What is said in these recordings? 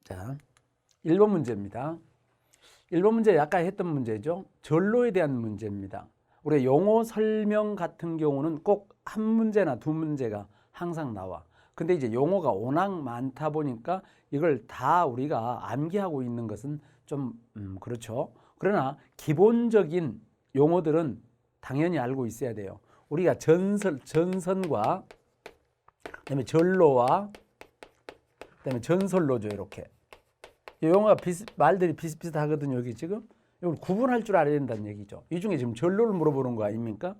자, 1번 문제입니다. 1번 문제 아까 했던 문제죠. 전로에 대한 문제입니다. 우리 용어 설명 같은 경우는 꼭 한 문제나 두 문제가 항상 나와. 근데 이제 용어가 워낙 많다 보니까 이걸 다 우리가 암기하고 있는 것은 좀 그렇죠. 그러나 기본적인 용어들은 당연히 알고 있어야 돼요. 우리가 전선과 그다음에 전로와 그다음에 전설로죠. 이렇게 이 용어가 말들이 비슷비슷하거든요. 여기 지금 이걸 구분할 줄 알아야 된다는 얘기죠. 이 중에 지금 전로를 물어보는 거 아닙니까?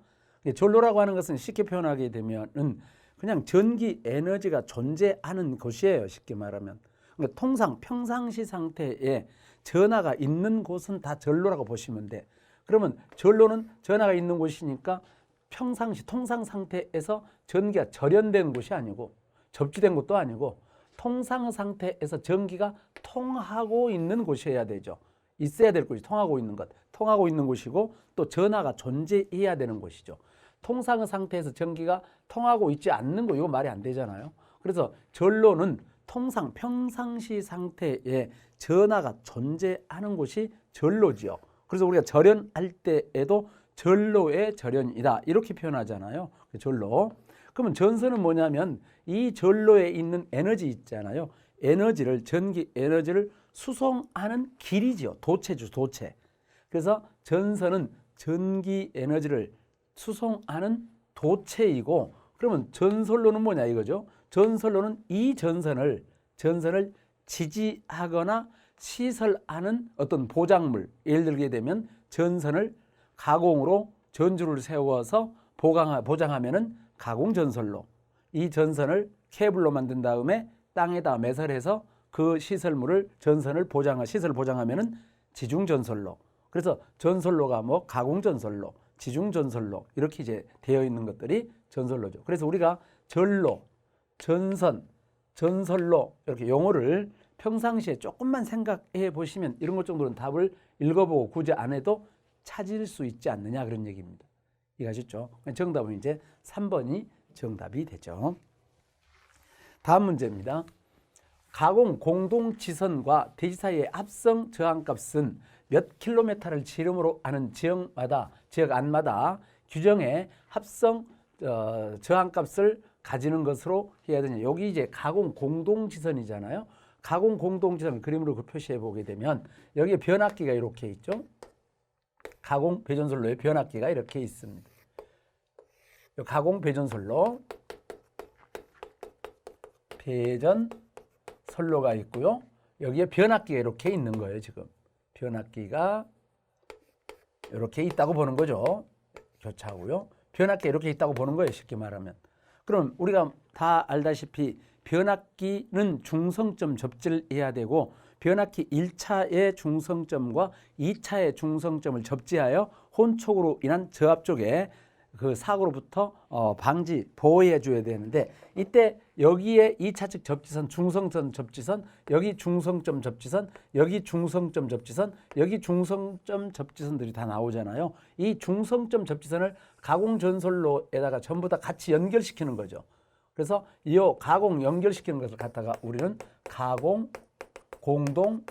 전로라고 하는 것은 쉽게 표현하게 되면은 그냥 전기 에너지가 존재하는 것이에요. 쉽게 말하면. 그러니까 통상 평상시 상태에 전하가 있는 곳은 다 전로라고 보시면 돼. 그러면 전로는 전하가 있는 곳이니까 평상시 통상 상태에서 전기가 절연된 곳이 아니고 접지된 곳도 아니고 통상 상태에서 전기가 통하고 있는 곳이어야 되죠. 있어야 될 곳이 통하고 있는 것, 통하고 있는 곳이고 또 전하가 존재해야 되는 곳이죠. 통상 상태에서 전기가 통하고 있지 않는 거 이거 말이 안 되잖아요. 그래서 전로는 통상 평상시 상태에 전하가 존재하는 곳이 전로지요. 그래서 우리가 절연할 때에도 전로의 절연이다 이렇게 표현하잖아요. 전로. 그러면 전선은 뭐냐면 이 전로에 있는 에너지 있잖아요. 에너지를 전기 에너지를 수송하는 길이지요. 도체죠. 도체. 그래서 전선은 전기 에너지를 수송하는 도체이고 그러면 전선로는 뭐냐 이거죠. 전선로는 이 전선을 지지하거나 시설하는 어떤 보장물 예를 들게 되면 전선을 가공으로 전주를 세워서 보장하면은 가공전선로 이 전선을 케이블로 만든 다음에 땅에다 매설해서 그 시설물을 전선을 시설 보장하면은 지중전선로 그래서 전선로가 뭐 가공전선로 지중전선로 이렇게 이제 되어 있는 것들이 전선로죠. 그래서 우리가 전로, 전선, 전선로 이렇게 용어를 평상시에 조금만 생각해 보시면 이런 것 정도는 답을 읽어보고 굳이 안 해도 찾을 수 있지 않느냐 그런 얘기입니다. 이해하셨죠? 정답은 이제 3번이 정답이 되죠. 다음 문제입니다. 가공 공동지선과 대지 사이의 합성 저항값은 몇 킬로미터를 지름으로 하는 지역 안마다 규정의 합성 저항값을 가지는 것으로 해야 되냐. 여기 이제 가공 공동지선이잖아요. 가공 공동지선 그림으로 표시해 보게 되면 여기에 변압기가 이렇게 있죠. 가공 배전솔로의 변압기가 이렇게 있습니다. 가공 배전솔로가 있고요. 여기에 변압기가 이렇게 있는 거예요. 지금 변압기가 이렇게 있다고 보는 거죠. 교차하고요. 변압기가 이렇게 있다고 보는 거예요. 쉽게 말하면. 그럼 우리가 다 알다시피 변압기는 중성점 접지를 해야 되고 변압기 1차의 중성점과 2차의 중성점을 접지하여 혼촉으로 인한 저압 쪽에 그 사고로부터 보호해 줘야 되는데 이때 여기에 2차측 접지선, 중성점 접지선, 여기 중성점 접지선, 여기 중성점 접지선, 여기 중성점 접지선들이 다 나오잖아요. 이 중성점 접지선을 가공전솔로에다가 전부 다 같이 연결시키는 거죠. 그래서 이 가공 연결시키는 것을 갖다가 우리는 가공 공동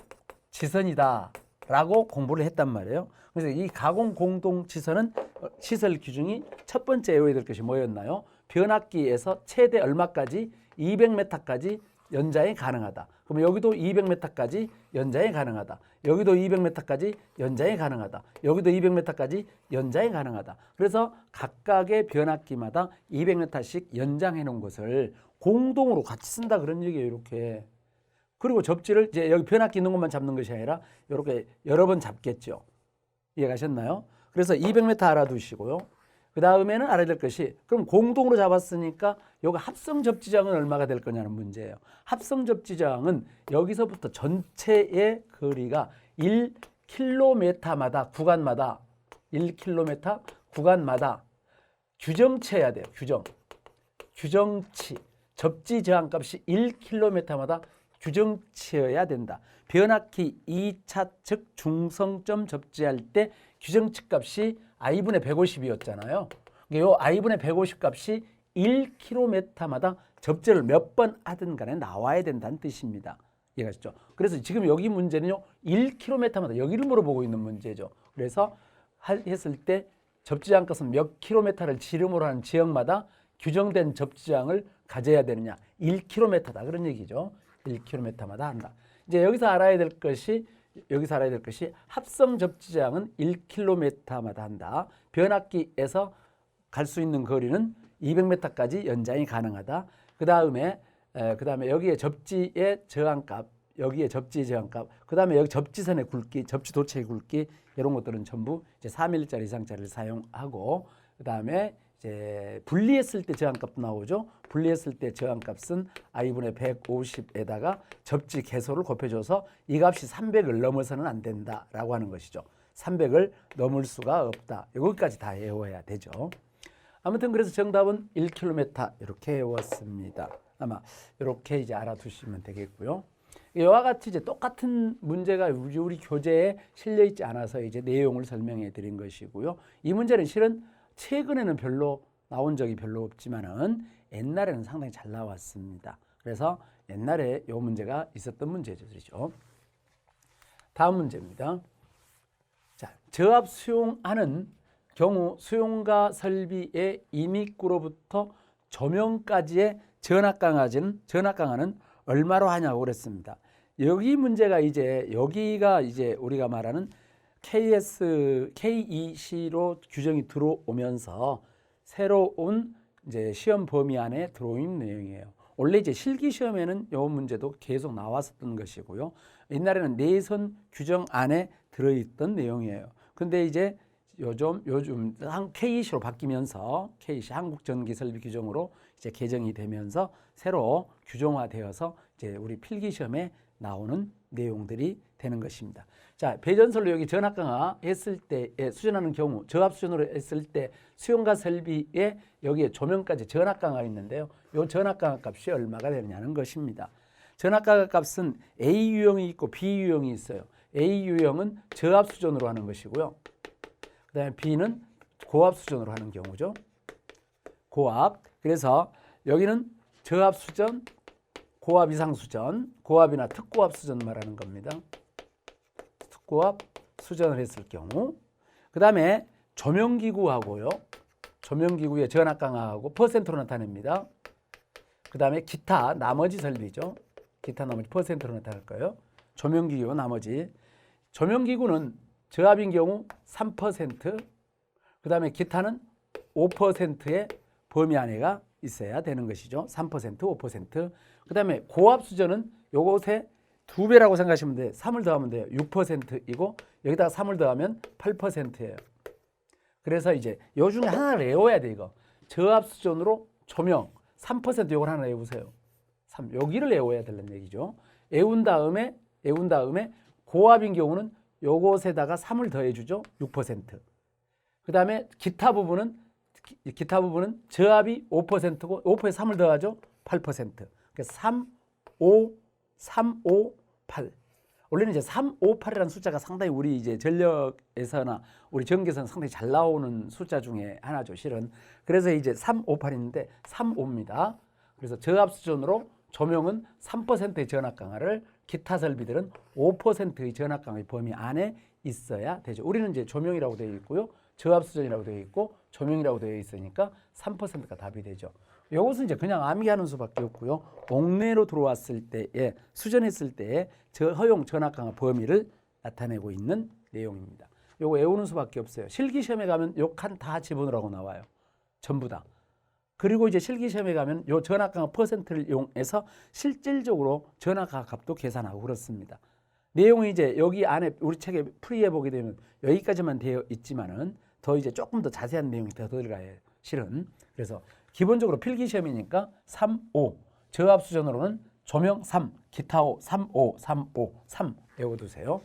지선이다 라고 공부를 했단 말이에요. 그래서 이 가공 공동 지선은 시설 규정이 첫 번째 외워야 될 것이 뭐였나요? 변압기에서 최대 얼마까지 200m까지 연장이 가능하다. 그럼 여기도 200m까지 연장이 가능하다. 여기도 200m까지 연장이 가능하다. 여기도 200m까지 연장이 가능하다. 그래서 각각의 변압기마다 200m씩 연장해 놓은 것을 공동으로 같이 쓴다 그런 얘기예요. 이렇게. 그리고 접지를 이제 여기 변압기 있는 것만 잡는 것이 아니라 이렇게 여러 번 잡겠죠. 이해가셨나요? 그래서 200m 알아두시고요. 그 다음에는 알아야 될 것이 그럼 공동으로 잡았으니까 여기 합성 접지장은 얼마가 될 거냐는 문제예요. 합성 접지장은 여기서부터 전체의 거리가 1km마다 구간마다 1km 구간마다 규정치여야 돼요. 규정치. 접지 저항값이 1km마다 규정치여야 된다. 변압기 2차 측 중성점 접지할 때 규정치 값이 I분의 150이었잖아요. 이 I분의 150 값이 1km마다 접지를 몇 번 하든 간에 나와야 된다는 뜻입니다. 이해가시죠? 그래서 지금 여기 문제는요 1km마다 여기를 물어보고 있는 문제죠. 그래서 했을 때 접지장값은 몇 킬로미터를 지름으로 하는 지역마다 규정된 접지장을 가져야 되느냐 1km다 그런 얘기죠. 1km마다 한다. 이제 여기서 알아야 될 것이 합성 접지장은 1km마다 한다. 변압기에서 갈 수 있는 거리는 200m까지 연장이 가능하다. 그 다음에 여기에 접지의 저항값, 그 다음에 여기 접지선의 굵기, 접지 도체의 굵기 이런 것들은 전부 이제 3mm 이상짜리를 사용하고 그 다음에 이제 분리했을 때 저항값도 나오죠. 분리했을 때 저항값은 I분의 150에다가 접지 개소를 곱해줘서 이 값이 300을 넘어서는 안 된다라고 하는 것이죠. 300을 넘을 수가 없다. 여기까지 다 외워야 되죠. 아무튼 그래서 정답은 1km 이렇게 외웠습니다. 아마 이렇게 이제 알아두시면 되겠고요. 이와 같이 이제 똑같은 문제가 우리 교재에 실려 있지 않아서 이제 내용을 설명해 드린 것이고요. 이 문제는 실은 최근에는 별로 나온 적이 별로 없지만은 옛날에는 상당히 잘 나왔습니다. 그래서 옛날에 이 문제가 있었던 문제죠. 다음 문제입니다. 자, 저압 수용하는 경우 수용가 설비의 임입구로부터 조명까지의 전압강화는 얼마로 하냐고 그랬습니다. 여기 문제가 여기가 우리가 말하는 KEC로 규정이 들어오면서 새로운 이제 시험 범위 안에 들어온 내용이에요. 원래 이제 실기 시험에는 이 문제도 계속 나왔었던 것이고요. 옛날에는 내선 규정 안에 들어있던 내용이에요. 근데 이제 요즘 KEC로 바뀌면서 KEC 한국전기설비 규정으로 이제 개정이 되면서 새로 규정화되어서 이제 우리 필기 시험에 나오는 내용들이 되는 것입니다. 자, 배전설로 여기 전압 강화 했을 때 수전하는 경우 저압 수전으로 했을 때 수용가 설비에 여기에 조명까지 전압 강화가 있는데요. 이 전압 강화 값이 얼마가 되느냐는 것입니다. 전압 강화 값은 A 유형이 있고 B 유형이 있어요. A 유형은 저압 수전으로 하는 것이고요. 그다음에 B는 고압 수전으로 하는 경우죠. 고압. 그래서 여기는 저압 수전, 고압 이상 수전, 고압이나 특고압 수전 말하는 겁니다. 특고압 수전을 했을 경우. 그 다음에 조명기구하고요. 조명기구의 전압 강화하고 퍼센트로 나타냅니다. 그 다음에 기타 나머지 설비죠. 기타 나머지 퍼센트로 나타날 거예요. 조명기구 나머지. 조명기구는 저압인 경우 3%, 그 다음에 기타는 5%의 범위 안에가 있어야 되는 것이죠. 3%, 5%. 그 다음에 고압 수전은 요것에 2배라고 생각하시면 돼요. 3을 더하면 돼요. 6%이고 여기다가 3을 더하면 8%예요. 그래서 이제 요 중에 하나를 외워야 돼 이거. 저압 수전으로 조명 3% 요걸 하나 외우세요. 3 여기를 외워야 되는 얘기죠. 외운 다음에 고압인 경우는 요것에다가 3을 더해 주죠. 6%. 그 다음에 기타 부분은 저압이 5%고 5%에 3을 더하죠. 8%. 그래서 3, 5, 8. 원래는 이제 3, 5, 8이라는 숫자가 상당히 우리 이제 전력에서나 우리 전기에서는 상당히 잘 나오는 숫자 중에 하나죠, 실은. 그래서 이제 3, 5, 8인데 3, 5입니다. 그래서 저압 수준으로 조명은 3%의 전압 강화를, 기타 설비들은 5%의 전압 강화의 범위 안에 있어야 되죠. 우리는 이제 조명이라고 되어 있고요. 저압 수전이라고 되어 있고 조명이라고 되어 있으니까 3%가 답이 되죠. 이것은 이제 그냥 암기하는 수밖에 없고요. 옥내로 들어왔을 때에 수전했을 때의 허용 전압 강화 범위를 나타내고 있는 내용입니다. 요거 외우는 수밖에 없어요. 실기 시험에 가면 요 칸 다 집어넣으라고 나와요. 전부 다. 그리고 이제 실기 시험에 가면 요 전압 강화 퍼센트를 이용해서 실질적으로 전압 강화 값도 계산하고 그렇습니다. 내용이 이제 여기 안에 우리 책에 풀이해 보게 되면 여기까지만 되어 있지만은 더 이제 조금 더 자세한 내용이 더 들어가요. 실은. 그래서 기본적으로 필기 시험이니까 3, 5. 저압 수전으로는 조명 3, 기타 5, 3, 5, 3, 5, 3 외워두세요.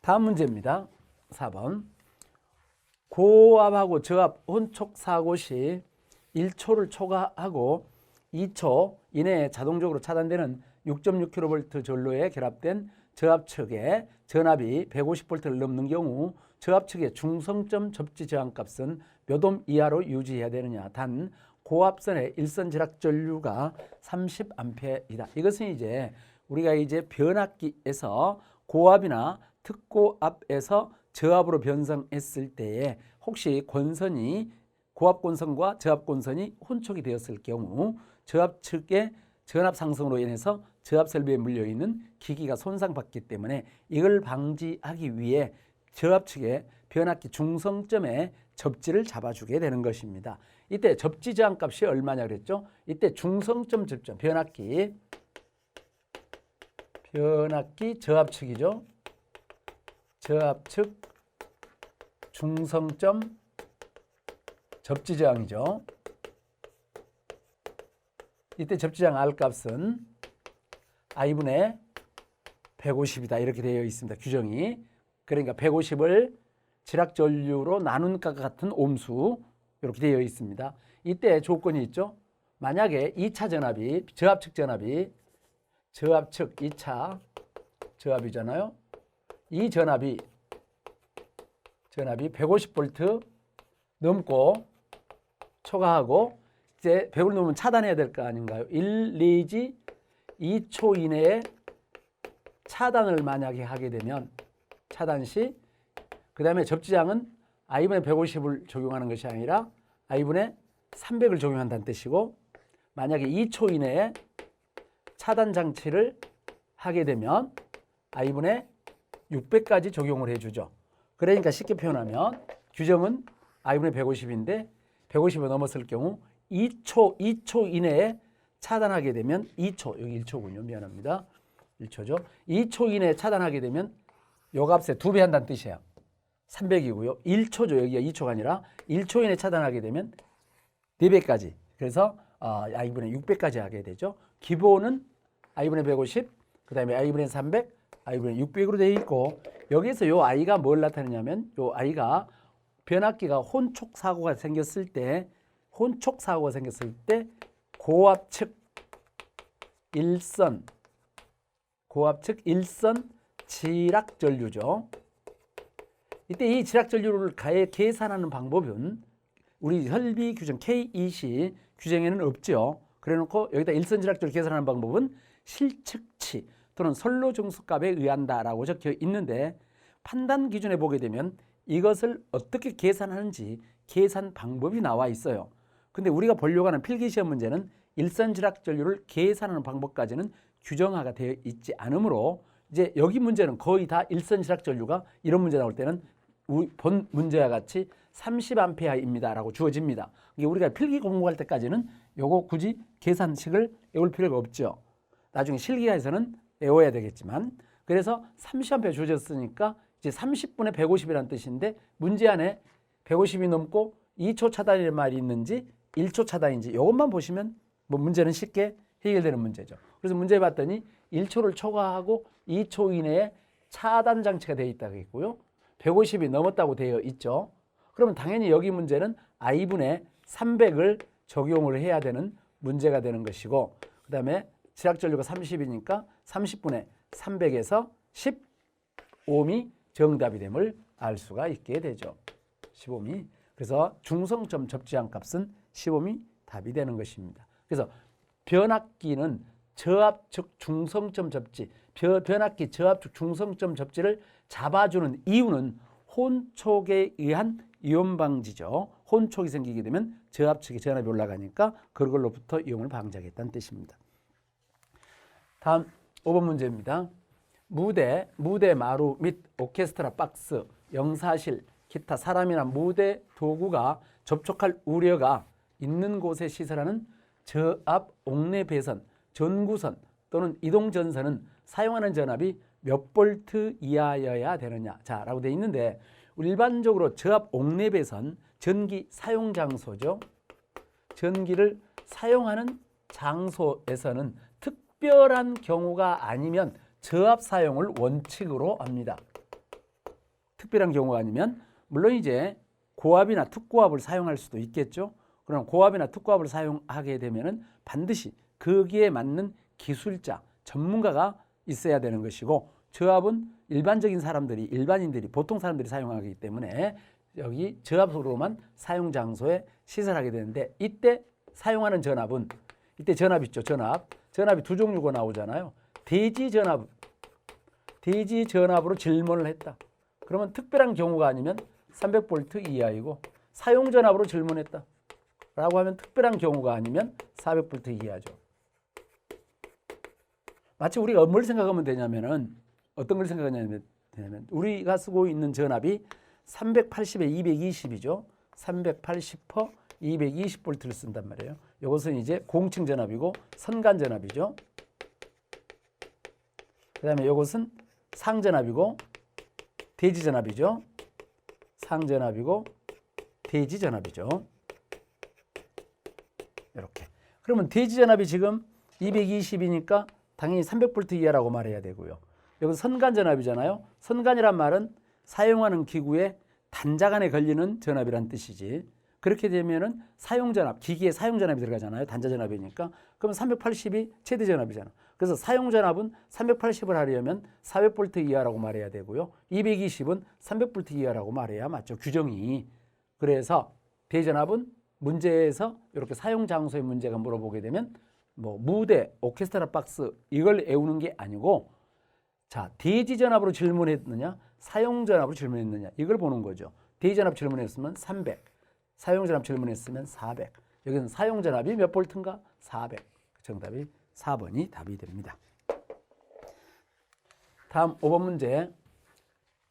다음 문제입니다. 4번. 고압하고 저압 혼촉 사고 시 1초를 초과하고 2초 이내에 자동적으로 차단되는 6.6kV 전로에 결합된 저압 측에 전압이 150V를 넘는 경우 저압 측의 중성점 접지 저항값은 몇 옴 이하로 유지해야 되느냐. 단 고압선의 일선 지락 전류가 30A이다. 이것은 이제 우리가 이제 변압기에서 고압이나 특고압에서 저압으로 변성했을 때에 혹시 권선이 고압 권선과 저압 권선이 혼촉이 되었을 경우 저압 측의 전압 상승으로 인해서 저압 설비에 물려 있는 기기가 손상받기 때문에 이걸 방지하기 위해 저압 측의 변압기 중성점에 접지를 잡아주게 되는 것입니다. 이때 접지 저항 값이 얼마냐 그랬죠? 이때 중성점 접점 변압기 저압 측이죠. 저압 측 중성점 접지 저항이죠. 이때 접지 저항 R 값은 I분의 150이다. 이렇게 되어 있습니다. 규정이. 그러니까 150을 지락 전류로 나눈 것 같은 옴수 이렇게 되어 있습니다. 이때 조건이 있죠. 만약에 2차 전압이 저압 측 전압이 2차 저압이잖아요. 이 전압이 150V 넘고 초과하고 이제 100을 넘으면 차단해야 될 거 아닌가요? 1 내지 2초 이내에 차단을 만약에 하게 되면 차단 시 그 다음에 접지장은 I분의 150을 적용하는 것이 아니라 I분의 300을 적용한다는 뜻이고 만약에 2초 이내에 차단 장치를 하게 되면 I분의 600까지 적용을 해주죠. 그러니까 쉽게 표현하면 규정은 I분의 150인데 150을 넘었을 경우 2초 이내에 차단하게 되면 2초, 여기 1초군요. 미안합니다. 1초죠. 2초 이내에 차단하게 되면 요 값에 2배 한다는 뜻이에요. 300이고요. 1초죠. 여기가 2초가 아니라 1초 이내에 차단하게 되면 4배까지. 그래서 I분의 600까지 하게 되죠. 기본은 I분의 150, 그 다음에 I분의 300, I분의 600으로 되어 있고 여기서 요 I가 뭘 나타내냐면 요 I가 변압기가 혼촉 사고가 생겼을 때 고압 측 일선 지락 전류죠. 이때 이 지락 전류를 계산하는 방법은 우리 설비 규정 KEC 규정에는 없죠. 그래놓고 여기다 일선 지락 전류 계산하는 방법은 실측치 또는 선로 정수값에 의한다라고 적혀 있는데 판단 기준에 보게 되면 이것을 어떻게 계산하는지 계산 방법이 나와 있어요. 근데 우리가 보려고 하는 필기시험 문제는 일선 지락 전류를 계산하는 방법까지는 규정화가 되어 있지 않으므로 이제 여기 문제는 거의 다 일선 지락 전류가 이런 문제 나올 때는 본 문제와 같이 30A입니다라고 주어집니다. 우리가 필기 공부할 때까지는 요거 굳이 계산식을 외울 필요가 없죠. 나중에 실기에서는 외워야 되겠지만 그래서 30A 주어졌으니까 이제 30분의 150이라는 뜻인데 문제 안에 150이 넘고 2초 차단이라는 말이 있는지 1초 차단인지 이것만 보시면 뭐 문제는 쉽게 해결되는 문제죠. 그래서 문제 봤더니 1초를 초과하고 2초 이내에 차단 장치가 되어 있다고 했고요. 150이 넘었다고 되어 있죠. 그러면 당연히 여기 문제는 I분의 300을 적용을 해야 되는 문제가 되는 것이고 그 다음에 지락 전류가 30이니까 30분의 300에서 10ohm이 정답이 됨을 알 수가 있게 되죠. 10ohm이. 그래서 중성점 접지한 값은 10ohm이 답이 되는 것입니다. 그래서 변압기는 저압 즉 중성점 접지, 변압기 저압 즉 중성점 접지를 잡아주는 이유는 혼촉에 의한 이온 방지죠. 혼촉이 생기게 되면 저압 측의 전압이 올라가니까 그걸로부터 이온을 방지하겠다는 뜻입니다. 다음 5번 문제입니다. 무대 마루 및 오케스트라 박스, 영사실, 기타 사람이나 무대 도구가 접촉할 우려가 있는 곳에 시설하는 저압 옥내 배선, 전구선 또는 이동 전선은 사용하는 전압이 몇 볼트 이하여야 되느냐 라고 되어 있는데 일반적으로 저압 옥내 배선, 전기 사용 장소죠. 전기를 사용하는 장소에서는 특별한 경우가 아니면 저압 사용을 원칙으로 합니다. 특별한 경우가 아니면 물론 이제 고압이나 특고압을 사용할 수도 있겠죠. 그럼 고압이나 특고압을 사용하게 되면은 반드시 거기에 맞는 기술자, 전문가가 있어야 되는 것이고 저압은 일반인들이 보통 사람들이 사용하기 때문에 여기 저압으로만 사용 장소에 시설하게 되는데 이때 사용하는 전압은 이때 전압 있죠. 전압이 두 종류가 나오잖아요. 대지 전압으로 질문을 했다. 그러면 특별한 경우가 아니면 300V 이하이고 사용 전압으로 질문했다 라고 하면 특별한 경우가 아니면 400V 이하죠. 마치 우리가 뭘 생각하면 되냐면은 어떤 걸 생각하냐면 우리가 쓰고 있는 전압이 380에 220이죠. 380퍼 220V를 쓴단 말이에요. 이것은 이제 공층 전압이고 선간 전압이죠. 그 다음에 이것은 상전압이고 대지전압이죠. 상전압이고 대지전압이죠. 이렇게. 그러면 대지전압이 지금 220이니까 당연히 300V 이하라고 말해야 되고요. 여기 선간전압이잖아요. 선간이란 말은 사용하는 기구에 단자간에 걸리는 전압이란 뜻이지. 그렇게 되면은 사용전압, 기기에 사용전압이 들어가잖아요. 단자전압이니까. 그럼 380이 최대전압이잖아. 그래서 사용전압은 380을 하려면 400V 이하라고 말해야 되고요. 220은 300V 이하라고 말해야 맞죠. 규정이. 그래서 대전압은 문제에서 이렇게 사용 장소의 문제가 물어보게 되면 뭐 무대, 오케스트라 박스 이걸 외우는 게 아니고 자, 대지전압으로 질문했느냐, 사용전압으로 질문했느냐 이걸 보는 거죠. 대지전압 질문했으면 300, 사용전압 질문했으면 400. 여기는 사용전압이 몇 볼트인가? 400. 정답이 4번이 답이 됩니다. 다음 5번 문제.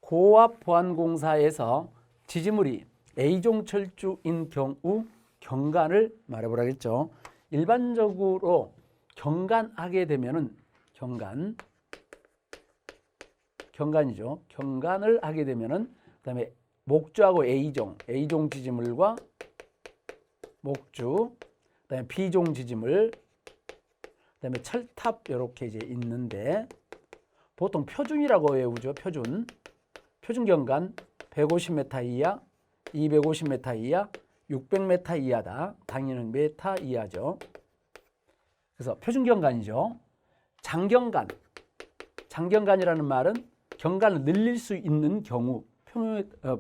고압 보안공사에서 지지물이 A종 철주인 경우 경관을 말해보라겠죠. 일반적으로 경관하게 되면은 경관이죠. 경관을 하게 되면은 그다음에 목주하고 A종 지지물과 목주, 그다음에 B종 지지물, 그다음에 철탑 이렇게 이제 있는데 보통 표준이라고 외우죠. 표준 경관 150m 이하, 250m 이하, 600m 이하다. 당연히 메타 이하죠. 그래서 표준 경관이죠. 장경관이라는 말은 경관을 늘릴 수 있는 경우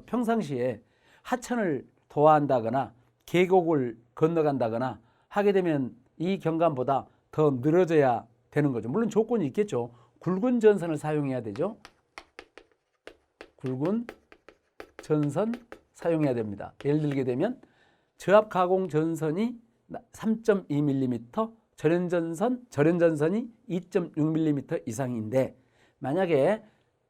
평상시에 하천을 도하한다거나 계곡을 건너간다거나 하게 되면 이 경관보다 더 늘어져야 되는 거죠. 물론 조건이 있겠죠. 굵은 전선을 사용해야 되죠. 굵은 전선 사용해야 됩니다. 예를 들게 되면 저압 가공 전선이 3.2mm, 절연전선이 2.6mm 이상인데 만약에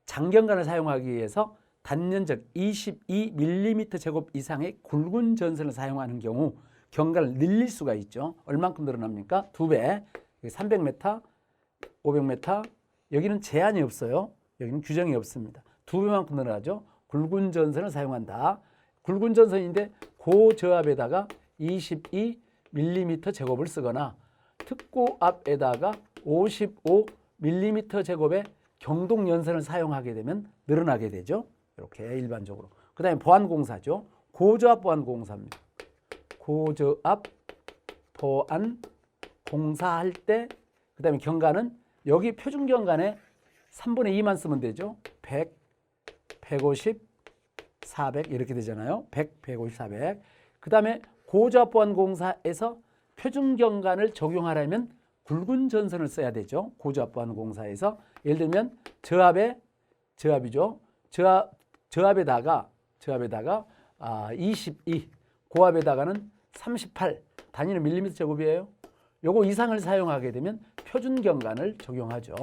장경관을 사용하기 위해서 단연적 22mm 제곱 이상의 굵은 전선을 사용하는 경우 경관을 늘릴 수가 있죠. 얼만큼 늘어납니까? 2배. 300m, 500m. 여기는 제한이 없어요. 여기는 규정이 없습니다. 2배만큼 늘어나죠. 굵은 전선을 사용한다. 굵은 전선인데 고저압에다가 22mm 제곱을 쓰거나 특고압에다가 55mm 제곱의 경동 연선을 사용하게 되면 늘어나게 되죠. 이렇게 일반적으로. 그 다음에 보안공사죠. 고저압 보안공사입니다. 고저압 보안공사할 때 그 다음에 경관은 여기 표준 경관에 3분의 2만 쓰면 되죠. 100, 150, 400 이렇게 되잖아요. 100, 150, 400. 그 다음에 고저압 보안공사에서 표준 경관을 적용하려면 굵은 전선을 써야 되죠. 고저압 보안공사에서 예를 들면 저압이죠. 저압에다가 22, 고압에다가는 38 단위는 밀리미터 제곱이에요. 요거 이상을 사용하게 되면 표준 경관을 적용하죠.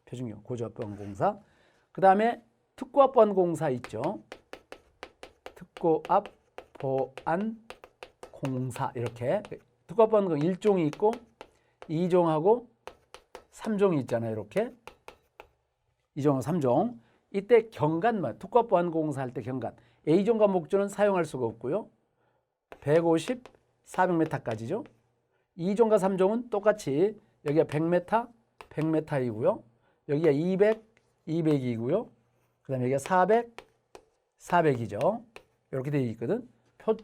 표준 경관, 고저압 보안공사. 그 다음에 특고압 보안공사 있죠. 특고압 보안공사 이렇게 특고압 보안공사 1종이 있고 2종하고 3종이 있잖아요. 이렇게 2종하고 3종. 이때 경관만 특고압 보안공사 할 때 경관 A종과 목주는 사용할 수가 없고요. 150, 400m까지죠. 2종과 3종은 똑같이 여기가 100m, 100m이고요. 여기가 200, 200이고요. 그 다음에 여기가 400, 400이죠. 이렇게 되어 있거든.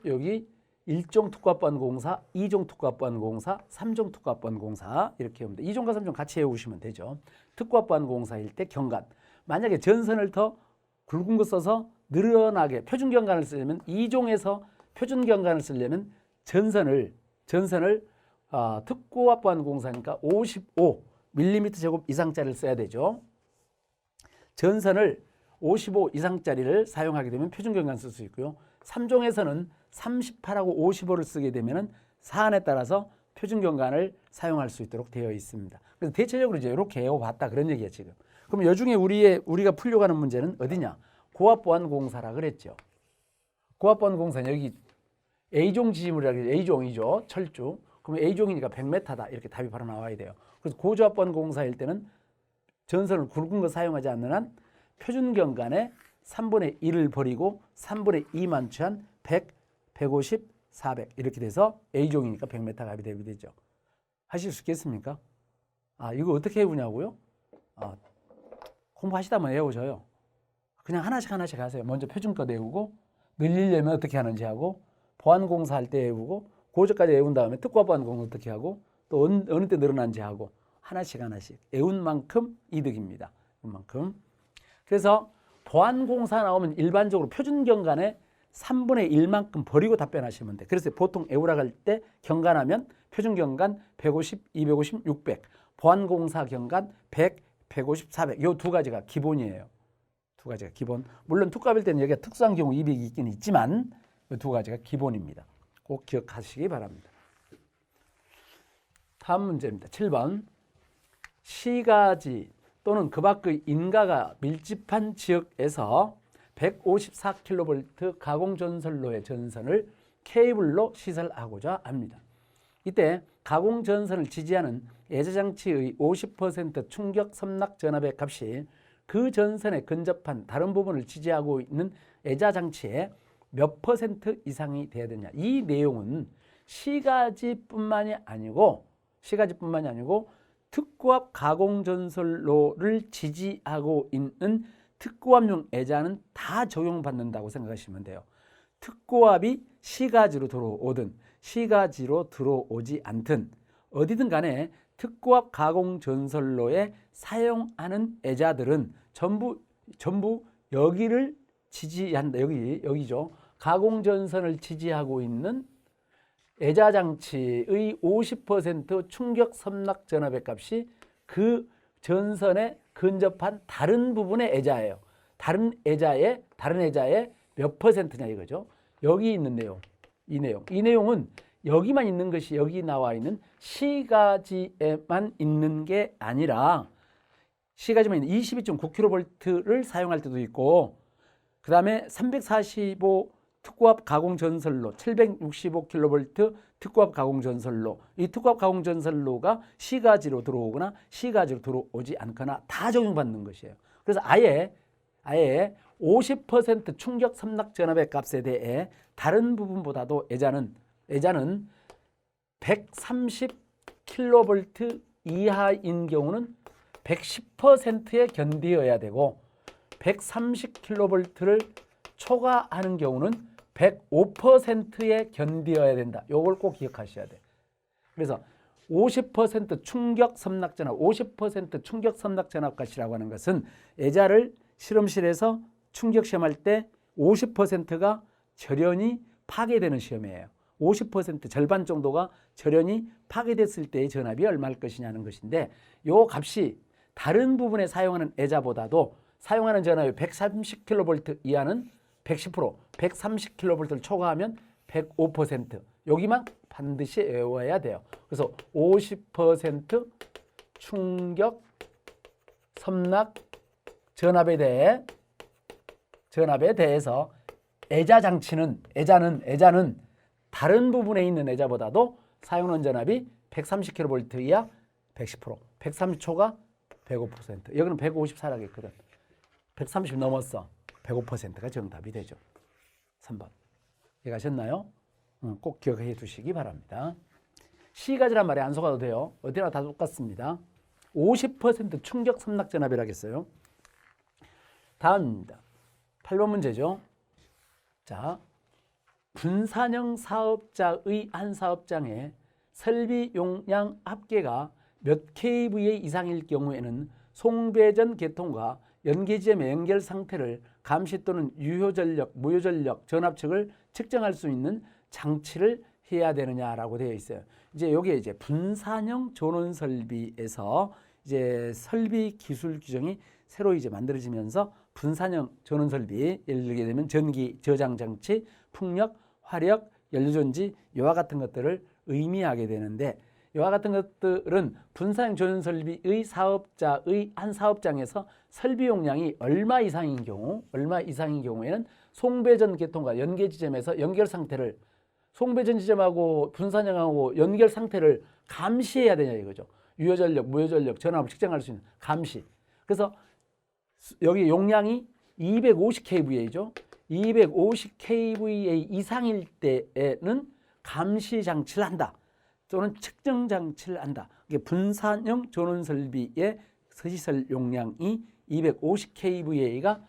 여기 1종 특고압 보안공사, 2종 특고압 보안공사, 3종 특고압 보안공사 이렇게 하면 돼. 2종과 3종 같이 외우시면 되죠. 특고압 보안공사일 때 경관. 만약에 전선을 더 굵은 거 써서 늘어나게 표준 경관을 쓰려면 2종에서 표준 경관을 쓰려면 전선을 전선을 특고압 보안공사니까 55mm 제곱 이상짜리를 써야 되죠. 전선을 55 이상짜리를 사용하게 되면 표준경관 쓸 수 있고요. 3종에서는 38하고 55를 쓰게 되면 사안에 따라서 표준경관을 사용할 수 있도록 되어 있습니다. 그래서 대체적으로 이제 이렇게 외워봤다 그런 얘기예요 지금. 그럼 여중에 우리가 풀려고 하는 문제는 어디냐? 고압보안공사라 그랬죠. 고압보안공사는 여기 A종 지지물이라고 해서 A종이죠. 철쭉. 그럼 A종이니까 100m다. 이렇게 답이 바로 나와야 돼요. 그래서 고저압보안공사일 때는 전선을 굵은 거 사용하지 않는 한 표준경관의 3분의 1을 버리고 3분의 2만 취한 100, 150, 400 이렇게 돼서 A종이니까 100m가 답이 되죠. 하실 수 있겠습니까? 이거 어떻게 해보냐고요? 공부하시다 보면 외워져요. 그냥 하나씩 하세요. 먼저 표준껏 외우고 늘리려면 어떻게 하는지 하고 보안공사 할 때 외우고 고저까지 외운 다음에 특고보안공사 어떻게 하고 또 어느 때 늘어난지 하고 하나씩 외운 만큼 이득입니다. 그만큼. 그래서 보안공사 나오면 일반적으로 표준경관의 3분의 1만큼 버리고 답변하시면 돼. 그래서 보통 외우라고 할 때 경관하면 표준경관 150, 250, 600 보안공사 경관 100, 150, 400 요 두 가지가 기본이에요. 두 가지가 기본. 물론 특고압일 때는 여기가 특수한 경우 200이 있긴 있지만 이 두 가지가 기본입니다. 꼭 기억하시기 바랍니다. 다음 문제입니다. 7번. 시가지 또는 그 밖의 인가가 밀집한 지역에서 154kV 가공전선로의 전선을 케이블로 시설하고자 합니다. 이때 가공전선을 지지하는 애자장치의 50% 충격 섬락 전압의 값이 그 전선에 근접한 다른 부분을 지지하고 있는 애자장치의 몇 % 이상이 돼야 되냐. 이 내용은 시가지뿐만이 아니고 특고압 가공전선로를 지지하고 있는 특고압용 애자는 다 적용받는다고 생각하시면 돼요. 특고압이 시가지로 들어오든 시가지로 들어오지 않든 어디든 간에 특고압 가공전선로에 사용하는 애자들은 전부 여기를 지지한다. 여기죠. 가공전선을 지지하고 있는 애자장치의 50% 충격 섬락 전압의 값이 그 전선에 근접한 다른 부분의 애자예요. 다른 애자의 몇 %냐 이거죠. 여기 있는 내용, 이 내용은 여기만 있는 것이 여기 나와 있는 시가지에만 있는 게 아니라 시가지만 있는 22.9kV를 사용할 때도 있고 그 다음에 345 특고압 가공전선로 765kV 특고압 가공전선로 이 특고압 가공전선로가 시가지로 들어오거나 시가지로 들어오지 않거나 다 적용받는 것이에요. 그래서 아예 50% 충격 섬락 전압의 값에 대해 다른 부분보다도 애자는 130kV 이하인 경우는 110%에 견디어야 되고 130kV를 초과하는 경우는 105%에 견디어야 된다. 이걸 꼭 기억하셔야 돼. 그래서 50% 충격 섬락 전압, 50% 충격 섬락 전압 값이라고 하는 것은 애자를 실험실에서 충격 시험할 때 50%가 절연이 파괴되는 시험이에요. 50% 절반 정도가 절연이 파괴됐을 때의 전압이 얼마일 것이냐는 것인데 이 값이 다른 부분에 사용하는 애자보다도 사용하는 전압이 130kV 이하는 110%, 130kV를 초과하면 105%. 여기만 반드시 외워야 돼요. 그래서 50% 충격 섬락 전압에 대해서 애자는 다른 부분에 있는 애자보다도 사용하는 전압이 130kV 이하 110%, 130초가 105%. 여기는 154라고 했거든. 130 넘었어. 105%가 정답이 되죠. 3번. 이해가셨나요? 꼭 기억해 두시기 바랍니다. 시가지란 말에 안 속아도 돼요. 어디나 다 똑같습니다. 50% 충격 섬락 전압이라고 했어요. 다음입니다. 8번 문제죠. 자, 분산형 사업자의 한 사업장에 설비 용량 합계가 몇 kVA 이상일 경우에는 송배전 계통과 연계지점의 연결 상태를 감시 또는 유효전력, 무효전력, 전압측을 측정할 수 있는 장치를 해야 되느냐라고 되어 있어요. 이제 여기에 이제 분산형 전원 설비에서 이제 설비 기술 규정이 새로 이제 만들어지면서 분산형 전원 설비, 예를 들게 되면 전기 저장 장치, 풍력, 화력, 연료전지 이와 같은 것들을 의미하게 되는데, 이와 같은 것들은 분산형 전원 설비의 사업자의 한 사업장에서 설비 용량이 얼마 이상인 경우에는 송배전 계통과 연계 지점에서 연결 상태를, 송배전 지점하고 분산형하고 연결 상태를 감시해야 되냐 이거죠. 유효전력, 무효전력, 전압을 측정할 수 있는 감시. 그래서 여기 용량이 250kVA죠. 250kVA 이상일 때에는 감시 장치를 한다. 또는 측정 장치를 한다. 이게 분산형 전원 설비의 시설 용량이 250kVA가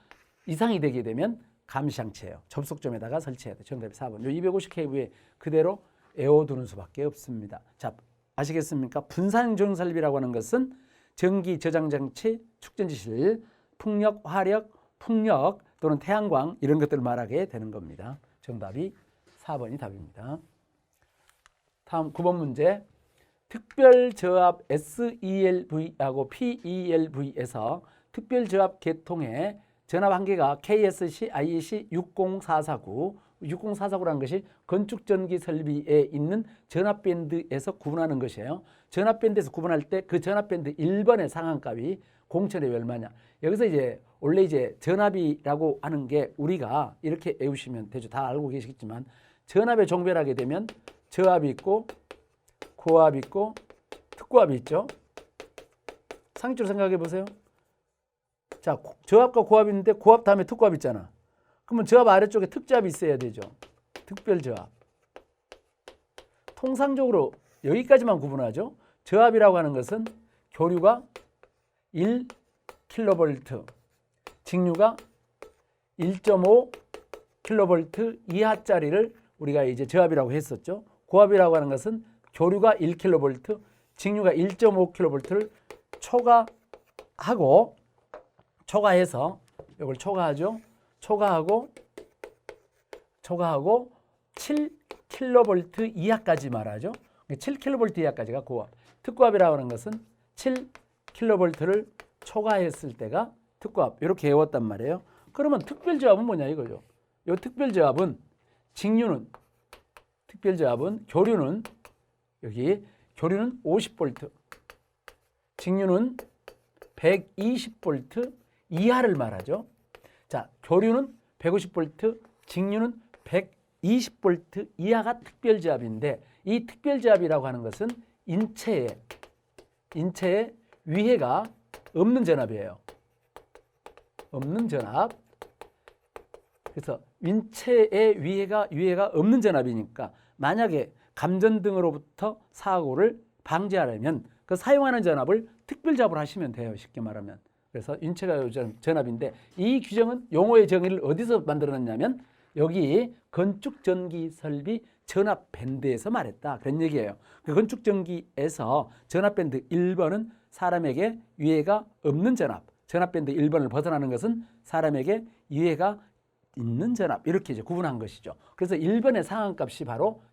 이상이 되게 되면 감시 장치예요. 접속점에다가 설치해야 돼. 정답이 4번. 요 250kVA 그대로 에워두는 수밖에 없습니다. 자, 아시겠습니까? 분산형 전원 설비라고 하는 것은 전기 저장 장치, 축전지실, 풍력, 화력, 풍력 또는 태양광 이런 것들을 말하게 되는 겁니다. 정답이 4번이 답입니다. 다음 9번 문제. 특별저압 SELV하고 PELV에서 특별저압 계통의 전압 한계가 KSC, IEC 60449라는 것이 건축전기 설비에 있는 전압밴드에서 구분하는 것이에요. 전압밴드에서 구분할 때 그 전압밴드 1번의 상한값이 공철의 얼마냐. 여기서 이제 원래 이제 전압이라고 하는 게 우리가 이렇게 외우시면 되죠. 다 알고 계시겠지만 전압에 종별하게 되면 저압이 있고 고압이 있고 특고압이 있죠. 상식적으로 생각해 보세요. 자, 저압과 고압이 있는데 고압 다음에 특고압 있잖아. 그러면 저압 아래쪽에 특저압이 있어야 되죠. 특별저압. 통상적으로 여기까지만 구분하죠. 저압이라고 하는 것은 교류가 1kV, 직류가 1.5kV 이하짜리를 우리가 이제 저압이라고 했었죠. 고압이라고 하는 것은 교류가 1kV, 직류가 1.5kV를 초과해서 이걸 초과하죠. 초과하고 7kV 이하까지 말하죠. 7kV 이하까지가 고압. 특고압이라고 하는 것은 7kV를 초과했을 때가 특고압. 이렇게 외웠단 말이에요. 그러면 특별저압은 뭐냐 이거죠. 이 특별저압은 교류는 여기 교류는 50V, 직류는 120V 이하를 말하죠. 자, 교류는 150V, 직류는 120V 이하가 특별저압인데, 이 특별저압이라고 하는 것은 인체에 위해가 없는 전압이에요. 없는 전압. 그래서 인체의 위해가 없는 전압이니까 만약에 감전 등으로부터 사고를 방지하려면 그 사용하는 전압을 특별저압을 하시면 돼요. 쉽게 말하면. 그래서 인체가 전압인데, 이 규정은 용어의 정의를 어디서 만들어놨냐면 여기 건축전기설비 전압밴드에서 말했다. 그런 얘기예요. 그 건축전기에서 전압밴드 1번은 사람에게 위해가 없는 전압, 전압밴드 1번을 벗어나는 것은 사람에게 위해가 있는 전압, 이렇게 이제 구분한 것이죠. 그래서 1번의 상한값이 바로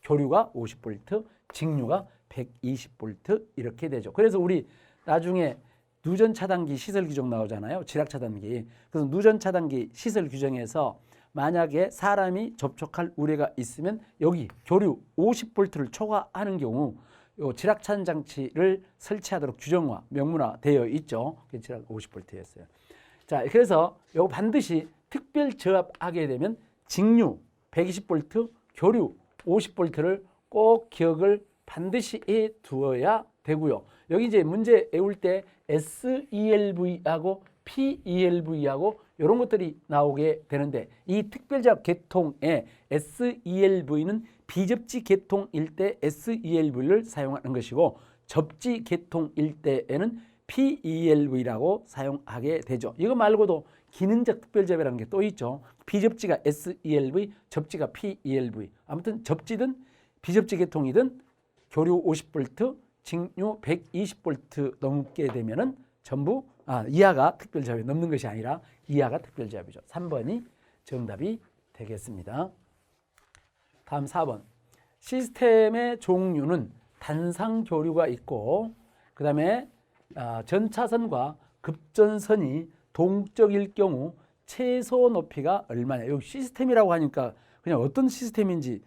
교류가 50V, 직류가 120V 이렇게 되죠. 그래서 우리 나중에 누전 차단기 시설 규정 나오잖아요. 지락 차단기. 그래서 누전 차단기 시설 규정에서 만약에 사람이 접촉할 우려가 있으면 여기 교류 50V를 초과하는 경우 요 지락 차단 장치를 설치하도록 규정화, 명문화 되어 있죠. 지락 50V였어요. 자, 그래서 요 반드시 특별 저압하게 되면 직류 120V, 교류 50V를 꼭 기억을 반드시 해 두어야 되고요. 여기 이제 문제 외울 때 SELV하고 PELV하고 이런 것들이 나오게 되는데, 이 특별저압 계통의 SELV는 비접지 계통일 때 SELV를 사용하는 것이고, 접지 계통일 때에는 PELV라고 사용하게 되죠. 이거 말고도 기능적 특별저압이라는 게 또 있죠. 비접지가 SELV, 접지가 PELV. 아무튼 접지든 비접지 계통이든 교류 50V, 직류 120V 넘게 되면은 전부 이하가 특별저압이 넘는 것이 아니라 이하가 특별저압이죠. 3번이 정답이 되겠습니다. 다음 4번. 시스템의 종류는 단상 교류가 있고 그 다음에 전차선과 급전선이 동적일 경우 최소 높이가 얼마냐. 여기 시스템이라고 하니까 그냥 어떤 시스템인지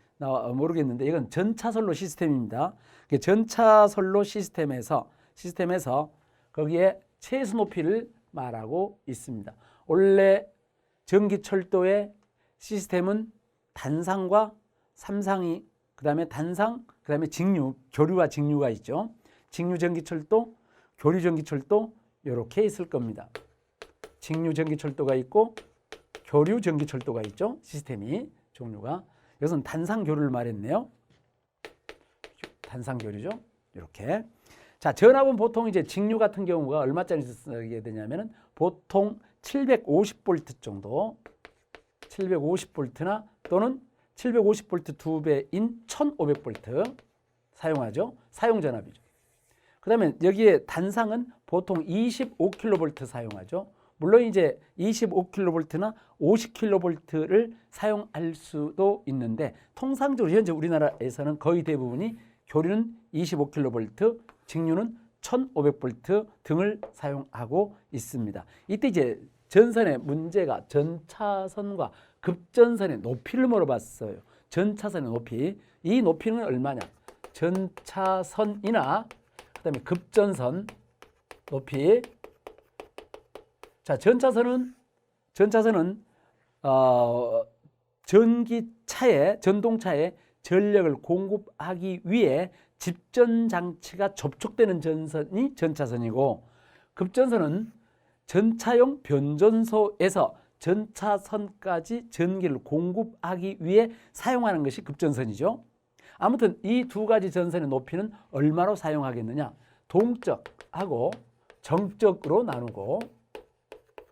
모르겠는데 이건 전차선로 시스템입니다. 전차선로 시스템에서 거기에 최소 높이를 말하고 있습니다. 원래 전기철도의 시스템은 단상과 삼상이 그다음에 단상, 그다음에 직류, 교류와 직류가 있죠. 직류 전기철도, 교류 전기철도 이렇게 있을 겁니다. 직류 전기철도가 있고 교류 전기철도가 있죠. 시스템이 종류가. 이것은 단상 교류를 말했네요. 단상 교류죠. 이렇게. 자, 전압은 보통 이제 직류 같은 경우가 얼마짜리 쓰게 되냐면은 보통 750V 정도, 750V나 또는 750V 2배인 1500V 사용하죠. 사용 전압이죠. 그 다음에 여기에 단상은 보통 25kV 사용하죠. 물론 이제 25kV나 50kV를 사용할 수도 있는데 통상적으로 현재 우리나라에서는 거의 대부분이 교류는 25kV, 직류는 1500V 등을 사용하고 있습니다. 이때 이제 전선의 문제가 전차선과 급전선의 높이를 물어봤어요. 전차선의 높이. 이 높이는 얼마냐? 전차선이나 그다음에 급전선 높이. 자, 전차선은 전동차에 전력을 공급하기 위해 집전 장치가 접촉되는 전선이 전차선이고 급전선은 전차용 변전소에서 전차선까지 전기를 공급하기 위해 사용하는 것이 급전선이죠. 아무튼 이 두 가지 전선의 높이는 얼마로 사용하겠느냐? 동적하고 정적으로 나누고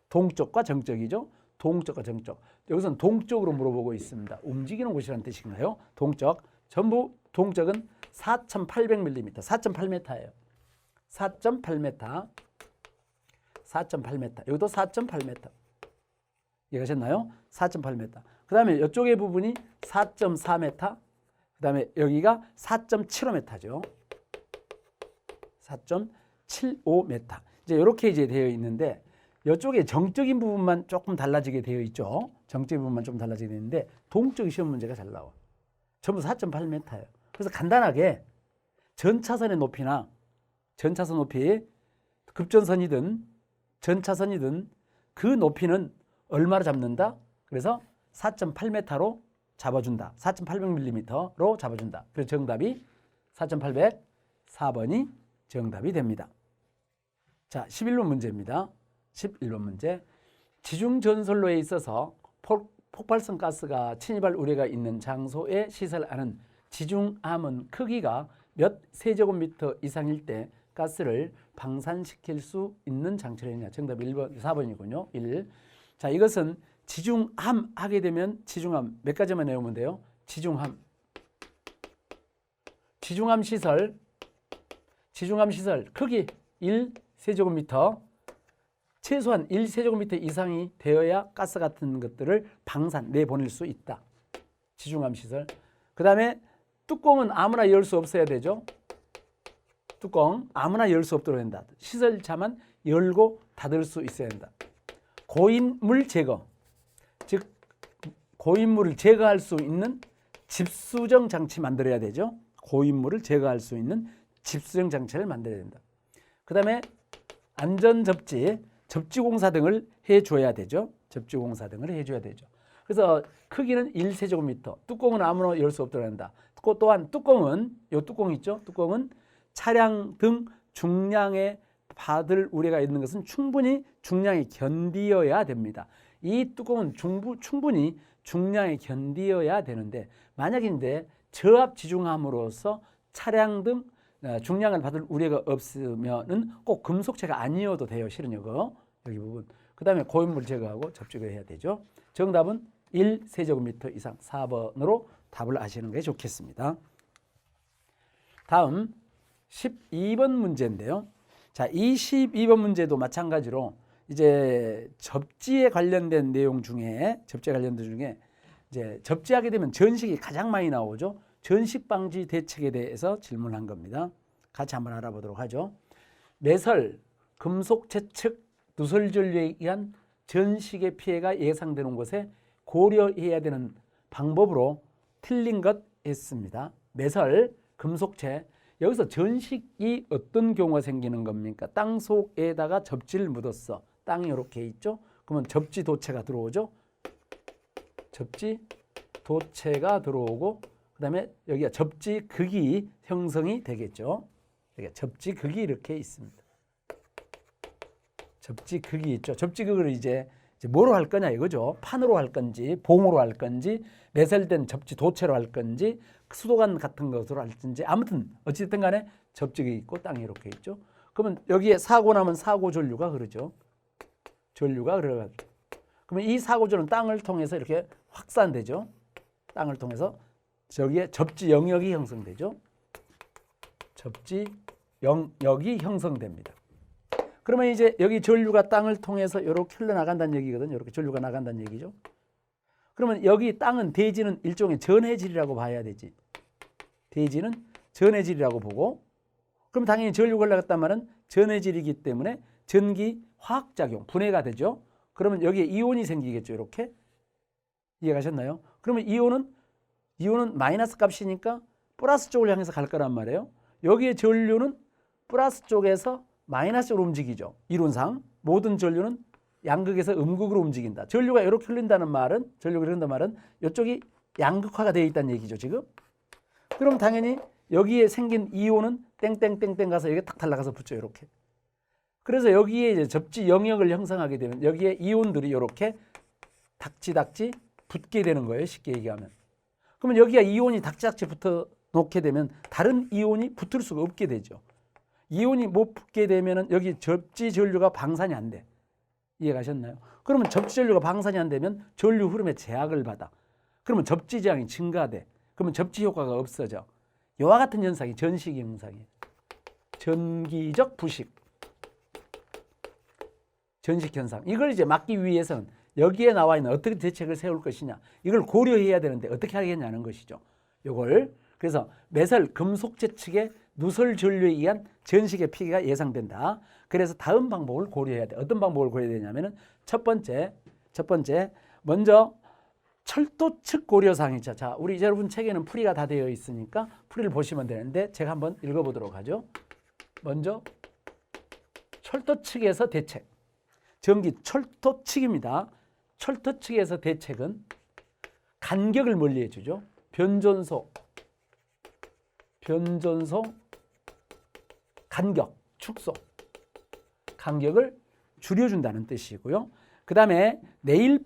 동적과 정적이죠. 동적과 정적. 여기서는 동적으로 물어보고 있습니다. 움직이는 곳이라는 뜻인가요? 동적. 전부 동적은 4,800mm, 4.8m예요. 4.8m. 4.8m. 여기도 4.8m. 이해가셨나요? 4.8m. 그 다음에 이쪽의 부분이 4.4m. 그 다음에 여기가 4.75m죠. 4.75m. 이제 이렇게 이제 되어 있는데 이쪽에 정적인 부분만 조금 달라지게 되어 있죠. 정적인 부분만 좀 달라지게 되는데 동적 시험 문제가 잘 나와. 전부 4.8m예요. 그래서 간단하게 전차선의 높이나 전차선 높이, 급전선이든 전차선이든 그 높이는 얼마로 잡는다? 그래서 4.8m로 잡아준다. 4.800mm로 잡아준다. 그래서 정답이 4.800, 4번이 정답이 됩니다. 자, 11번 문제입니다. 11번 문제. 지중전선로에 있어서 폭발성 가스가 침입할 우려가 있는 장소에 시설하는 지중암은 크기가 몇 세제곱미터 이상일 때 가스를 방산시킬 수 있는 장치이냐. 정답 1번, 4번이군요. 1. 자, 이것은 지중암 하게 되면 지중암 몇 가지만 외우면 돼요. 지중암 시설 크기 1세제곱미터 최소한 1세제곱미터 이상이 되어야 가스 같은 것들을 내보낼 수 있다. 지중암 시설. 그 다음에 뚜껑은 아무나 열 수 없어야 되죠. 뚜껑 아무나 열 수 없도록 한다. 시설차만 열고 닫을 수 있어야 한다. 고인물 제거, 즉 고인물을 제거할 수 있는 집수정 장치 만들어야 되죠. 고인물을 제거할 수 있는 집수정 장치를 만들어야 된다. 그 다음에 안전접지, 접지공사 등을 해줘야 되죠. 접지공사 등을 해줘야 되죠. 그래서 크기는 1세제곱미터, 뚜껑은 아무나 열 수 없도록 한다. 또한 뚜껑은, 이 뚜껑 있죠? 뚜껑은 차량 등 중량에 받을 우려가 있는 것은 충분히 중량에 견디어야 됩니다. 이 뚜껑은 충분히 중량에 견디어야 되는데 만약인데 저압 지중함으로써 차량 등 중량을 받을 우려가 없으면은 꼭 금속체가 아니어도 돼요. 실은 여기 부분. 그 다음에 고인물 제거하고 접촉을 해야 되죠. 정답은 1세제곱미터 이상 4번으로 답을 아시는 게 좋겠습니다. 다음 12번 문제인데요. 자, 이 12번 문제도 마찬가지로 이제 접지에 관련된 내용 중에 이제 접지하게 되면 전식이 가장 많이 나오죠. 전식 방지 대책에 대해서 질문한 겁니다. 같이 한번 알아보도록 하죠. 매설, 금속 채측, 누설 전류에 의한 전식의 피해가 예상되는 곳에 고려해야 되는 방법으로 틀린 것 했습니다. 매설, 금속체, 여기서 전식이 어떤 경우가 생기는 겁니까? 땅 속에다가 접지를 묻었어. 땅이 이렇게 있죠? 그러면 접지 도체가 들어오죠? 접지 도체가 들어오고 그 다음에 여기가 접지 극이 형성이 되겠죠. 여기가 접지 극이 이렇게 있습니다. 접지 극이 있죠. 접지 극을 이제 뭐로 할 거냐 이거죠. 판으로 할 건지 봉으로 할 건지 매설된 접지 도체로 할 건지 수도관 같은 것으로 할 건지 아무튼 어찌됐든 간에 접지가 있고 땅이 이렇게 있죠. 그러면 여기에 사고 나면 사고 전류가 흐르죠. 전류가 흐르죠. 그러면 이 사고전은 땅을 통해서 이렇게 확산되죠. 땅을 통해서 저기에 접지 영역이 형성되죠. 접지 영역이 형성됩니다. 그러면 이제 여기 전류가 땅을 통해서 이렇게 흘러나간다는 얘기거든요. 이렇게 전류가 나간다는 얘기죠. 그러면 여기 땅은 대지는 일종의 전해질이라고 봐야 되지. 대지는 전해질이라고 보고 그럼 당연히 전류가 올라갔단 말은 전해질이기 때문에 전기 화학작용, 분해가 되죠. 그러면 여기에 이온이 생기겠죠. 이렇게. 이해가셨나요? 그러면 이온은 마이너스 값이니까 플러스 쪽을 향해서 갈 거란 말이에요. 여기에 전류는 플러스 쪽에서 마이너스 쪽으로 움직이죠. 이론상 모든 전류는 양극에서 음극으로 움직인다. 전류가 이렇게 흘린다는 말은 이쪽이 양극화가 되어 있다는 얘기죠. 지금. 그럼 당연히 여기에 생긴 이온은 땡땡땡땡 가서 여기 탁 달라가서 붙죠. 이렇게. 그래서 여기에 이제 접지 영역을 형성하게 되면 여기에 이온들이 이렇게 닥지 붙게 되는 거예요. 쉽게 얘기하면. 그러면 여기가 이온이 닥지 붙어 놓게 되면 다른 이온이 붙을 수가 없게 되죠. 이온이 못 붙게 되면 여기 접지 전류가 방산이 안 돼. 이해가셨나요? 그러면 접지 전류가 방산이 안 되면 전류 흐름에 제약을 받아. 그러면 접지 제약이 증가돼. 그러면 접지 효과가 없어져. 이와 같은 현상이 전식 현상이에요. 전기적 부식. 전식 현상. 이걸 이제 막기 위해서는 여기에 나와 있는 어떻게 대책을 세울 것이냐. 이걸 고려해야 되는데 어떻게 하겠냐는 것이죠. 이걸 그래서 매설 금속재 측의 누설 전류에 의한 전식의 피해가 예상된다. 그래서 다음 방법을 고려해야 돼. 어떤 방법을 고려해야 되냐면은 첫 번째 먼저 철도 측 고려사항이죠. 자, 우리 여러분 책에는 풀이가 다 되어 있으니까 풀이를 보시면 되는데 제가 한번 읽어보도록 하죠. 먼저 철도 측에서 대책. 전기 철도 측입니다. 철도 측에서 대책은 간격을 멀리해 주죠. 변전소, 간격, 축소, 간격을 줄여준다는 뜻이고요. 그 다음에 네일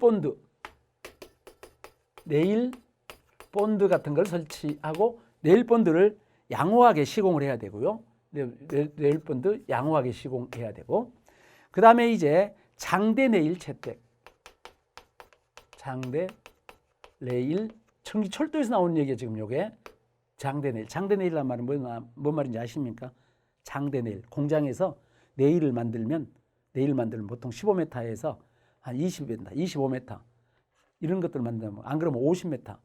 본드 같은 걸 설치하고 네일 본드를 양호하게 시공을 해야 되고요. 네일 본드 양호하게 시공해야 되고 그 다음에 이제 장대 네일 채택, 장대 레일 청기 철도에서 나오는 얘기예요. 지금 요게 장대 네일이란 말은 뭔 말인지 아십니까? 장대 네일 공장에서 네일을 만들면 보통 15m에서 한 20m, 25m 이런 것들을 만들면 안 그러면 50m.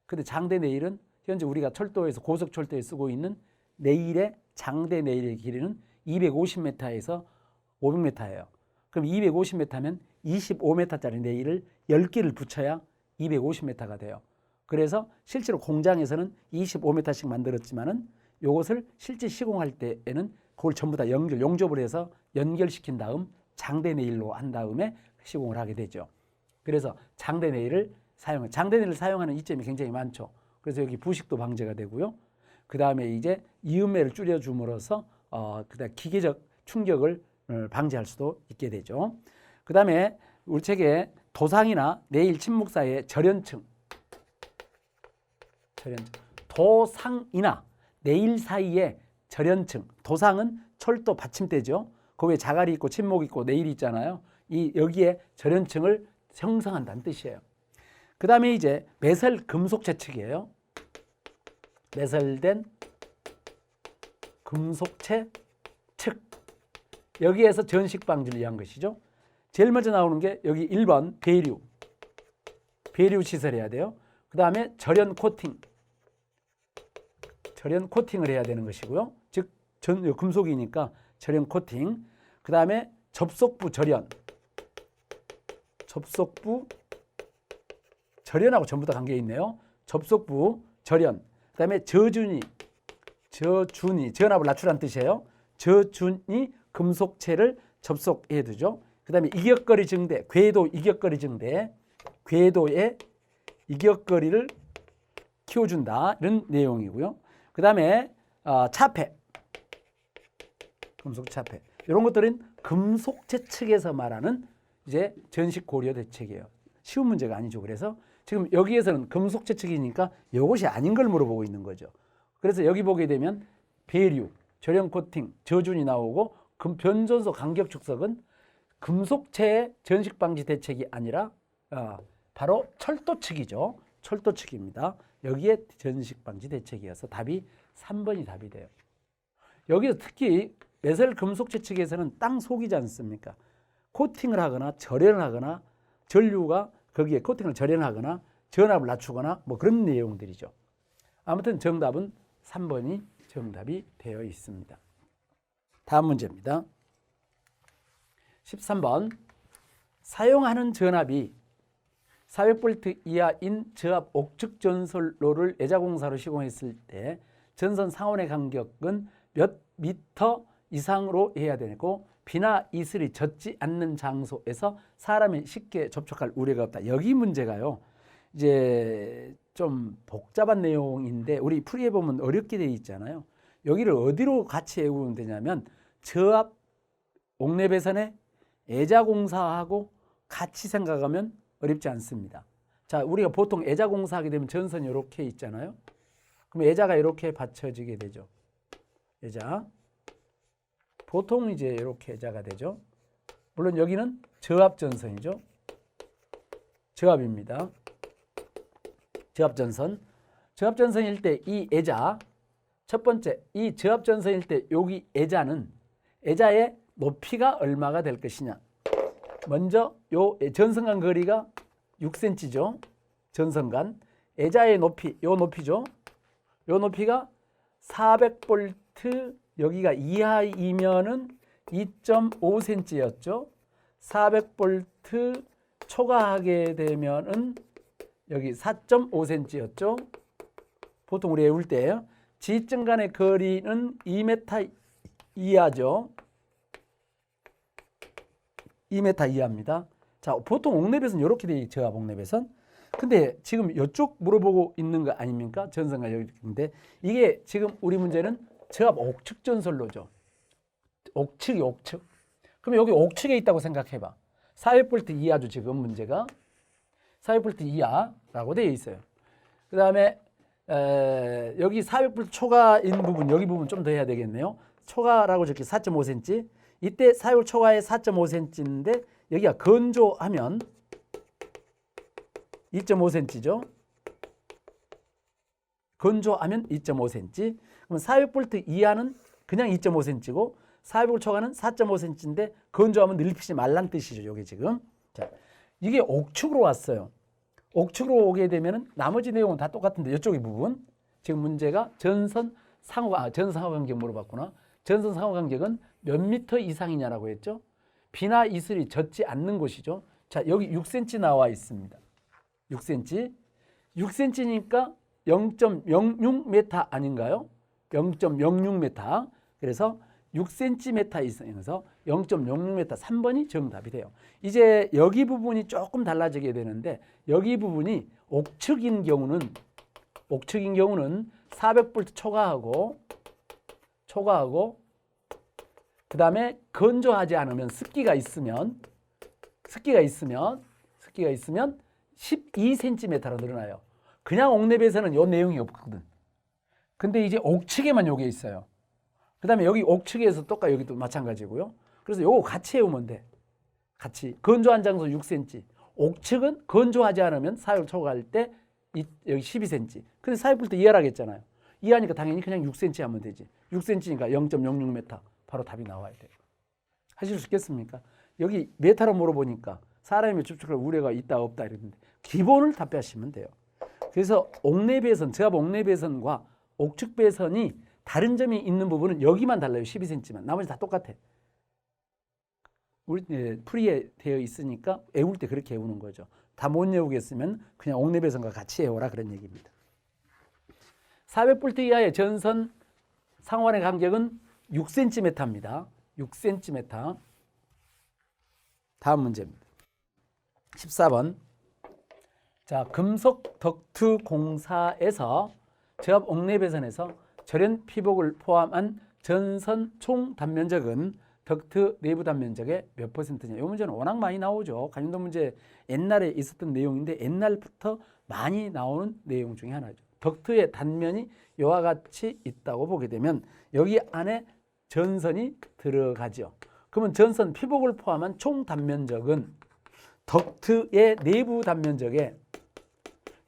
근데 장대 네일은 현재 우리가 철도에서 고속철도에 쓰고 있는 네일의 장대 네일의 길이는 250m에서 500m예요. 그럼 250m면 25m짜리 네일을 10개를 붙여야 250m가 돼요. 그래서 실제로 공장에서는 25m씩 만들었지만은 요것을 실제 시공할 때에는 그걸 전부 다 용접을 해서 연결시킨 다음 장대 네일로 한 다음에 시공을 하게 되죠. 그래서 장대 네일을 사용하는 이점이 굉장히 많죠. 그래서 여기 부식도 방지가 되고요. 그 다음에 이제 이음매를 줄여줌으로써 그다음 기계적 충격을 방지할 수도 있게 되죠. 그 다음에 우리 책에 도상이나 네일 침묵 사이의 절연층, 도상이나 네일 사이의 절연층, 도상은 철도 받침대죠. 그 위에 자갈이 있고 침묵이 있고 네일이 있잖아요. 여기에 절연층을 형성한다는 뜻이에요. 그 다음에 이제 매설 금속 채측이에요. 매설된 금속체 측. 여기에서 전식 방지를 위한 것이죠. 제일 먼저 나오는 게 여기 1번 배류 시설해야 돼요. 그 다음에 절연 코팅, 절연 코팅을 해야 되는 것이고요. 즉 금속이니까 절연 코팅. 그 다음에 접속부 절연. 접속부 절연하고 전부 다 관계 있네요. 접속부 절연. 그 다음에 저준이 전압을 낮추라는 뜻이에요. 저준이 금속체를 접속해 두죠. 그 다음에 이격거리 증대, 궤도 이격거리 증대, 궤도의 이격거리를 키워준다. 이런 내용이고요. 그 다음에 차폐, 금속 차폐. 이런 것들은 금속체 측에서 말하는 이제 전식 고려 대책이에요. 쉬운 문제가 아니죠. 그래서 지금 여기에서는 금속체 측이니까 이것이 아닌 걸 물어보고 있는 거죠. 그래서 여기 보게 되면 배류, 절연 코팅, 저준이 나오고 변전소 간격 축석은 금속체의 전식 방지 대책이 아니라 바로 철도 측이죠. 철도 측입니다. 여기에 전식 방지 대책이어서 답이 3번이 답이 돼요. 여기서 특히 매설 금속체 측에서는 땅 속이지 않습니까? 코팅을 하거나 절연을 하거나 전류가 거기에 코팅을 절연하거나 전압을 낮추거나 뭐 그런 내용들이죠. 아무튼 정답은 3번이 정답이 되어 있습니다. 다음 문제입니다. 13번. 사용하는 전압이 400V 이하인 저압 옥측 전선로를 애자공사로 시공했을 때 전선 상원의 간격은 몇 미터 이상으로 해야 되고 비나 이슬이 젖지 않는 장소에서 사람이 쉽게 접촉할 우려가 없다. 여기 문제가요. 이제 좀 복잡한 내용인데 우리 풀이해 보면 어렵게 되어 있잖아요. 여기를 어디로 같이 외우면 되냐면 저압 옥내배선에 애자공사하고 같이 생각하면 어렵지 않습니다. 자, 우리가 보통 애자공사하게 되면 전선이 이렇게 있잖아요. 그럼 애자가 이렇게 받쳐지게 되죠. 애자. 보통 이제 이렇게 애자가 되죠. 물론 여기는 저압 전선이죠. 저압입니다. 저압 전선. 저압 전선일 때 이 애자, 첫 번째 이 저압 전선일 때 여기 애자는 애자의 높이가 얼마가 될 것이냐. 먼저 요 전선 간 거리가 6cm죠. 전선 간. 애자의 높이, 요 높이죠. 요 높이가 400V 여기가 이하이면은 2.5cm였죠. 400V 초과하게 되면은 여기 4.5cm였죠. 보통 우리 외울 때 지점 간의 거리는 2m 이하죠. 2m 이하입니다. 자, 보통 옥내배선 이렇게 돼 있죠. 옥내배선. 근데 지금 이쪽 물어보고 있는 거 아닙니까? 전선과 여기인데 이게 지금 우리 문제는 저압 옥측 전선로죠. 옥측이 옥측. 그럼 여기 옥측에 있다고 생각해봐. 400V 이하죠. 지금 문제가 400V 이하라고 되어 있어요. 그 다음에 여기 400V 초과인 부분, 여기 부분 좀 더 해야 되겠네요. 초과라고 적혀 4.5cm. 이때 400V 초과에 4.5cm인데 여기가 건조하면 2.5cm죠. 건조하면 2.5cm. 그럼 400V 이하는 그냥 2.5cm고 400V 초과는 4.5cm인데 건조하면 늙히지 말란 뜻이죠. 이게 지금. 자, 이게 옥축으로 왔어요. 옥축으로 오게 되면은 나머지 내용은 다 똑같은데 이쪽의 부분. 지금 문제가 전선 상호 간격 물어봤구나. 전선 상호 간격은 몇 미터 이상이냐라고 했죠. 비나 이슬이 젖지 않는 곳이죠. 자, 여기 6cm 나와 있습니다. 6cm. 6cm니까 0.06m 아닌가요? 0.06m. 그래서 6cm 이상에서 0.06m 3번이 정답이 돼요. 이제 여기 부분이 조금 달라지게 되는데 여기 부분이 옥측인 경우는 400V 초과하고 그 다음에 건조하지 않으면 습기가 있으면 12cm로 늘어나요. 그냥 옥내배선은 요 내용이 없거든. 근데 이제 옥측에만 요게 있어요. 그 다음에 여기 옥측에서 똑같이 여기도 마찬가지고요. 그래서 요거 같이 해오면 돼. 같이. 건조한 장소 6cm. 옥측은 건조하지 않으면 사용 초과할 때 여기 12cm. 근데 사용풀 때 이하라고 했잖아요. 이하니까 당연히 그냥 6cm 하면 되지. 6cm니까 0.06m. 바로 답이 나와야 돼요. 하실 수 있겠습니까? 여기 메타로 물어보니까 사람이 접촉할 우려가 있다 없다 이랬는데 기본을 답변하시면 돼요. 그래서 옥내배선, 저압 옥내배선과 옥축배선이 다른 점이 있는 부분은 여기만 달라요. 12cm만. 나머지 다 똑같아. 우리 풀이에 되어 있으니까 외울 때 그렇게 외우는 거죠. 다 못 외우겠으면 그냥 옥내배선과 같이 외워라 그런 얘기입니다. 400V 이하의 전선 상호간의 간격은 6cm입니다. 6cm. 다음 문제입니다. 14번. 자, 금속 덕트 공사에서 저압 옥내배선에서 절연 피복을 포함한 전선 총 단면적은 덕트 내부 단면적의 몇 %냐. 이 문제는 워낙 많이 나오죠. 관용도 문제 옛날에 있었던 내용인데 옛날부터 많이 나오는 내용 중에 하나죠. 덕트의 단면이 이와 같이 있다고 보게 되면 여기 안에 전선이 들어가죠. 그러면 전선 피복을 포함한 총 단면적은 덕트의 내부 단면적의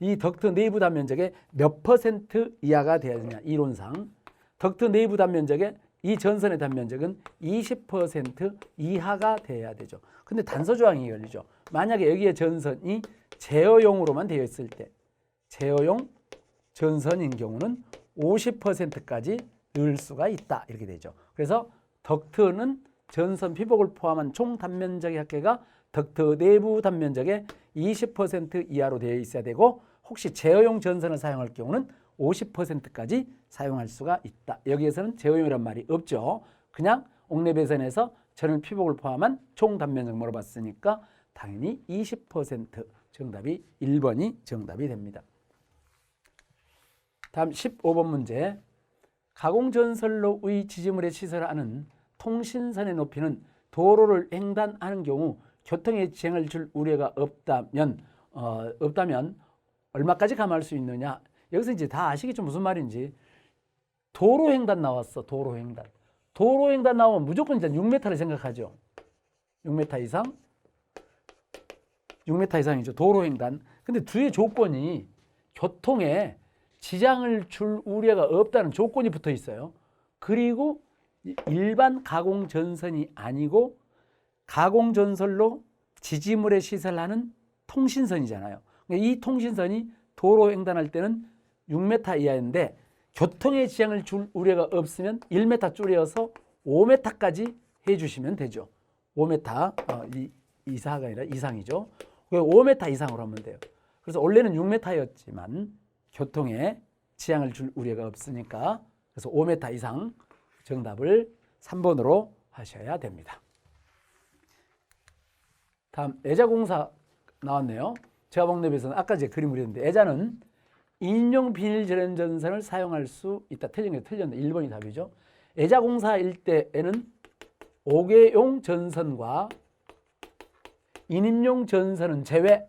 이 덕트 내부 단면적의 몇 % 이하가 되어야 되냐. 이론상 덕트 내부 단면적의 이 전선의 단면적은 20% 이하가 돼야 되죠. 근데 단서 조항이 걸리죠. 만약에 여기에 전선이 제어용으로만 되어 있을 때 제어용 전선인 경우는 50%까지 넣을 수가 있다. 이렇게 되죠. 그래서 덕트는 전선 피복을 포함한 총 단면적의 합계가 덕트 내부 단면적의 20% 이하로 되어 있어야 되고 혹시 제어용 전선을 사용할 경우는 50%까지 사용할 수가 있다. 여기에서는 제어용이란 말이 없죠. 그냥 옥내배선에서 전원 피복을 포함한 총 단면적 물어봤으니까 당연히 20% 정답이 1번이 정답이 됩니다. 다음 15번 문제. 가공전선로의 지지물에 시설하는 통신선의 높이는 도로를 횡단하는 경우 교통에 지장을 줄 우려가 없다면 얼마까지 감할 수 있느냐. 여기서 이제 다 아시겠죠? 무슨 말인지. 도로 횡단 나왔어. 도로 횡단. 도로 횡단 나오면 무조건 일단 6m를 생각하죠. 6m 이상? 6m 이상이죠. 도로 횡단. 근데 뒤에 조건이 교통에 지장을 줄 우려가 없다는 조건이 붙어 있어요. 그리고 일반 가공전선이 아니고 가공전선로 지지물에 시설하는 통신선이잖아요. 이 통신선이 도로 횡단할 때는 6m 이하인데 교통에 지장을 줄 우려가 없으면 1m 줄여서 5m까지 해주시면 되죠. 5m 이상이 아니라 이상이죠. 5m 이상으로 하면 돼요. 그래서 원래는 6m였지만 교통에 지장을 줄 우려가 없으니까 그래서 5m 이상 정답을 3번으로 하셔야 됩니다. 다음 애자공사 나왔네요. 제어방법에서는 아까 제 그림 그렸는데 애자는 2인용 비닐 절연 전선을 사용할 수 있다. 틀린 게 틀렸네. 1번이 답이죠. 애자공사일 때에는 5개용 전선과 2인용 전선은 제외.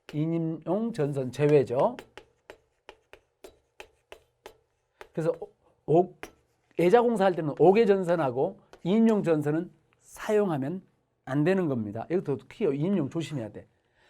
2인용 전선 제외죠. 그래서 애자공사 할 때는 5개 전선하고 2인용 전선은 사용하면 안 되는 겁니다. 이것도 특히 2인용 조심해야 돼.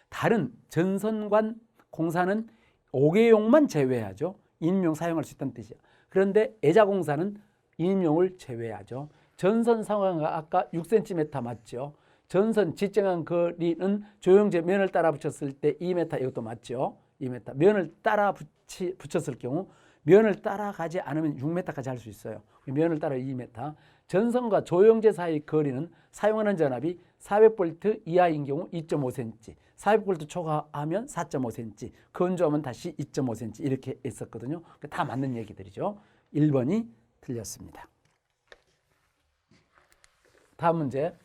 다른 전선관 공사는 5개용만 제외하죠. 2인용 사용할 수 있다는 뜻이야. 그런데 애자공사는 2인용을 제외하죠. 전선 상황과 아까 6cm 맞죠. 전선 지정한 거리는 조형제 면을 따라 붙였을 때 2m 이것도 맞죠. 2m. 면을 따라 붙였을 경우 면을 따라가지 않으면 6m까지 할 수 있어요. 면을 따라 2m. 전선과 조형제 사이 거리는 사용하는 전압이 400V 이하인 경우 2.5cm, 400V 초과하면 4.5cm, 건조하면 다시 2.5cm 이렇게 있었거든요. 다 맞는 얘기들이죠. 1번이 틀렸습니다. 다음 문제.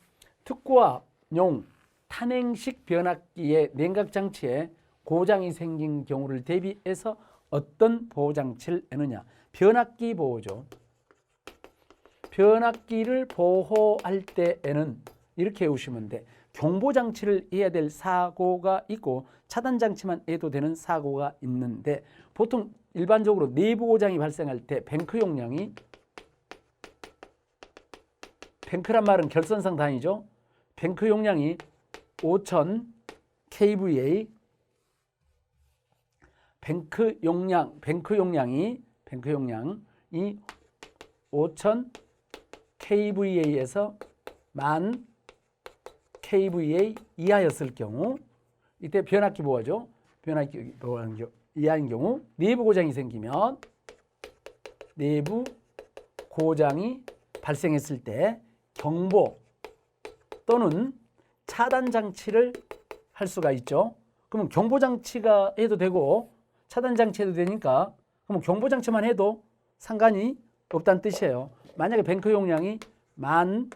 특구와 용, 탄행식 변압기의 냉각장치에 고장이 생긴 경우를 대비해서 어떤 보호장치를 내느냐. 변압기 보호죠. 변압기를 보호할 때에는 이렇게 외우시면 돼. 경보장치를 해야 될 사고가 있고 차단장치만 해도 되는 사고가 있는데 보통 일반적으로 내부 고장이 발생할 때 뱅크 용량이 뱅크란 말은 결선상 단위죠. 뱅크 용량이 5000 kVA 뱅크 용량이 5000 kVA에서 10,000 kVA 이하였을 경우 이때 변압기 보호죠. 변압기 보호 이하인 경우 내부 고장이 생기면 내부 고장이 발생했을 때 경보 또는 차단 장치를 할 수가 있죠. 그러면 경보 장치가 해도 되고 차단 장치 해도 되니까 그럼 경보 장치만 해도 상관이 없다는 뜻이에요. 만약에 뱅크 용량이 10,000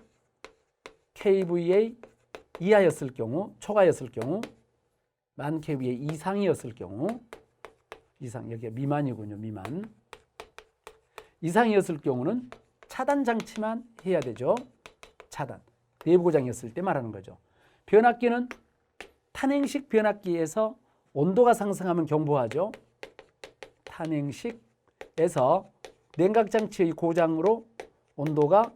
kVA 이하였을 경우, 초과였을 경우, 10,000 kVA 이상이었을 경우, 이상 여기 미만이군요. 미만. 이상이었을 경우는 차단 장치만 해야 되죠. 차단. 내부 고장이었을 때 말하는 거죠. 변압기는 탄행식 변압기에서 온도가 상승하면 경보하죠. 탄행식에서 냉각 장치의 고장으로 온도가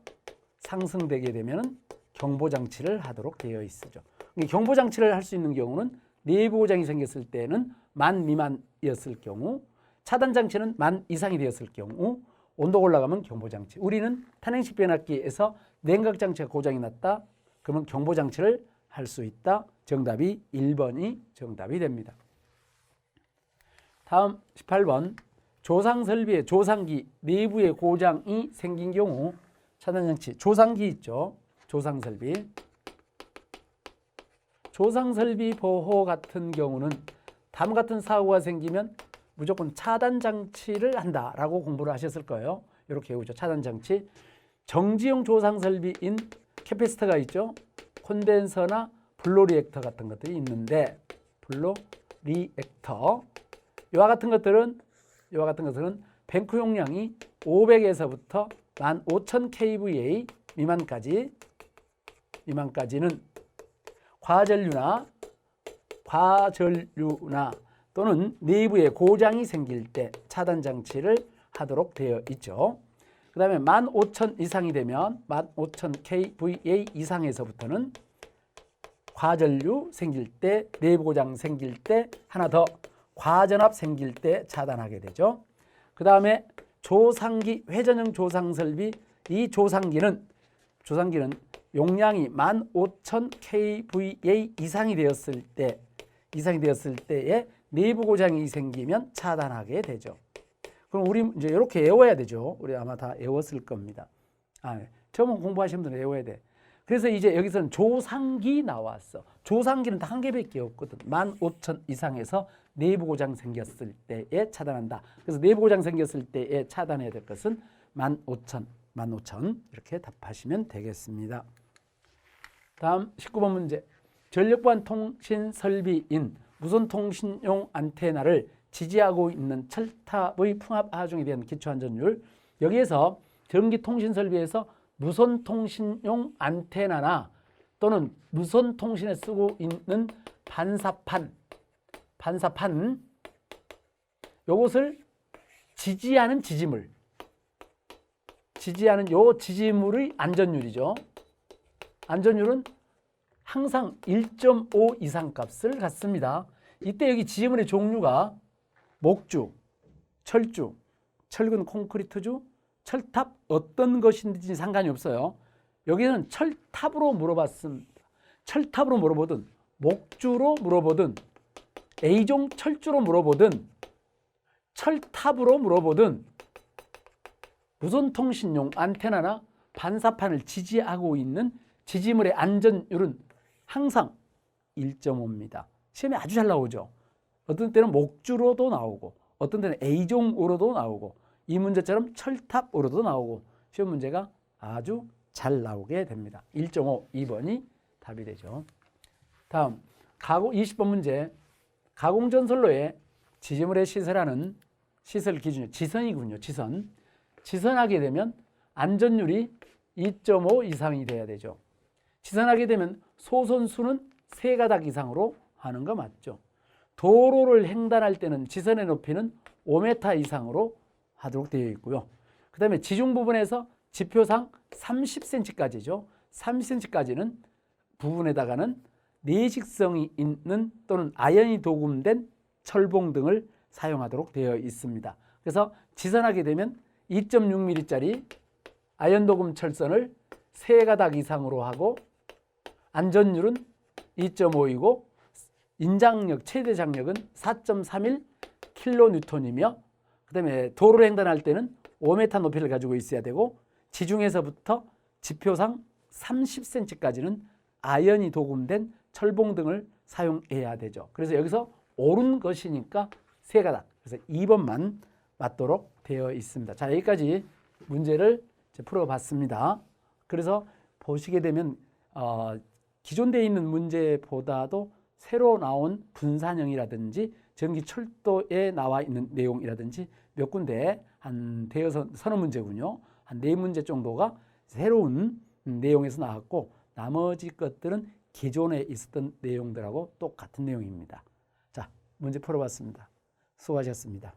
상승되게 되면 경보 장치를 하도록 되어 있죠. 경보 장치를 할 수 있는 경우는 내부 고장이 생겼을 때는 10,000 미만이었을 경우, 차단 장치는 10,000 이상이 되었을 경우, 온도가 올라가면 경보 장치. 우리는 탄행식 변압기에서 냉각 장치가 고장이 났다. 그러면 경보 장치를 할 수 있다. 정답이 1번이 정답이 됩니다. 다음 18번. 조상 설비의 조상기 내부에 고장이 생긴 경우 차단 장치. 조상기 있죠. 조상 설비. 조상 설비 보호 같은 경우는 다음 같은 사고가 생기면 무조건 차단 장치를 한다라고 공부를 하셨을 거예요. 이렇게 외우죠. 차단 장치. 정지용 조상 설비인 캐패시터가 있죠. 콘덴서나 블로 리액터 같은 것들이 있는데 블로 리액터 이와 같은 것들은 뱅크 용량이 500에서부터 15,000 kVA 미만까지는 과전류나 또는 내부에 고장이 생길 때 차단 장치를 하도록 되어 있죠. 그 다음에 15,000 이상이 되면 15,000 kVA 이상에서부터는 과전류 생길 때, 내부 고장 생길 때, 하나 더 과전압 생길 때 차단하게 되죠. 그 다음에 조상기, 회전형 조상 설비. 이 조상기는 용량이 15,000 kVA 이상이 되었을 때에 내부 고장이 생기면 차단하게 되죠. 그럼 우리 이제 이렇게 외워야 되죠. 우리 아마 다 외웠을 겁니다. 처음 공부하시는 분들은 외워야 돼. 그래서 이제 여기서는 조상기 나왔어. 조상기는 다 한 개밖에 없거든. 15,000 이상에서 내부 고장 생겼을 때에 차단한다. 그래서 내부 고장 생겼을 때에 차단해야 될 것은 15,000 이렇게 답하시면 되겠습니다. 다음 19번 문제. 전력보안 통신 설비인 무선 통신용 안테나를 지지하고 있는 철탑의 풍압 하중에 대한 기초안전율. 여기에서 전기 통신 설비에서 무선 통신용 안테나나 또는 무선 통신에 쓰고 있는 반사판 요것을 지지하는 요 지지물의 안전율이죠. 안전율은 항상 1.5 이상 값을 갖습니다. 이때 여기 지지물의 종류가 목주, 철주, 철근 콘크리트주, 철탑 어떤 것인지 상관이 없어요. 여기는 철탑으로 물어봤습니다. 철탑으로 물어보든 목주로 물어보든 A종 철주로 물어보든 철탑으로 물어보든 무선통신용 안테나나 반사판을 지지하고 있는 지지물의 안전율은 항상 1.5입니다. 시험에 아주 잘 나오죠. 어떤 때는 목주로도 나오고 어떤 때는 A종으로도 나오고 이 문제처럼 철탑으로도 나오고 시험 문제가 아주 잘 나오게 됩니다. 1.5, 2번이 답이 되죠. 다음 20번 문제. 가공전선로에 지지물에 시설하는 시설 기준이 지선이군요. 지선하게 되면 안전율이 2.5 이상이 돼야 되죠. 지선하게 되면 소선수는 3가닥 이상으로 하는 거 맞죠. 도로를 횡단할 때는 지선의 높이는 5m 이상으로 하도록 되어 있고요. 그 다음에 지중 부분에서 지표상 30cm까지죠. 30cm까지는 부분에다가는 내식성이 있는 또는 아연이 도금된 철봉 등을 사용하도록 되어 있습니다. 그래서 지선하게 되면 2.6mm짜리 아연 도금 철선을 3가닥 이상으로 하고 안전율은 2.5이고 인장력, 최대 장력은 4.31 kN이며 그 다음에 도로를 횡단할 때는 5m 높이를 가지고 있어야 되고 지중에서부터 지표상 30cm까지는 아연이 도금된 철봉 등을 사용해야 되죠. 그래서 여기서 옳은 것이니까 세 가닥. 그래서 2번만 맞도록 되어 있습니다. 자, 여기까지 문제를 풀어봤습니다. 그래서 보시게 되면 기존 되어 있는 문제보다도 새로 나온 분산형이라든지 전기철도에 나와 있는 내용이라든지 몇 군데 한 대여섯 서너 문제군요. 한 4문제 정도가 새로운 내용에서 나왔고 나머지 것들은 기존에 있었던 내용들하고 똑같은 내용입니다. 자, 문제 풀어봤습니다. 수고하셨습니다.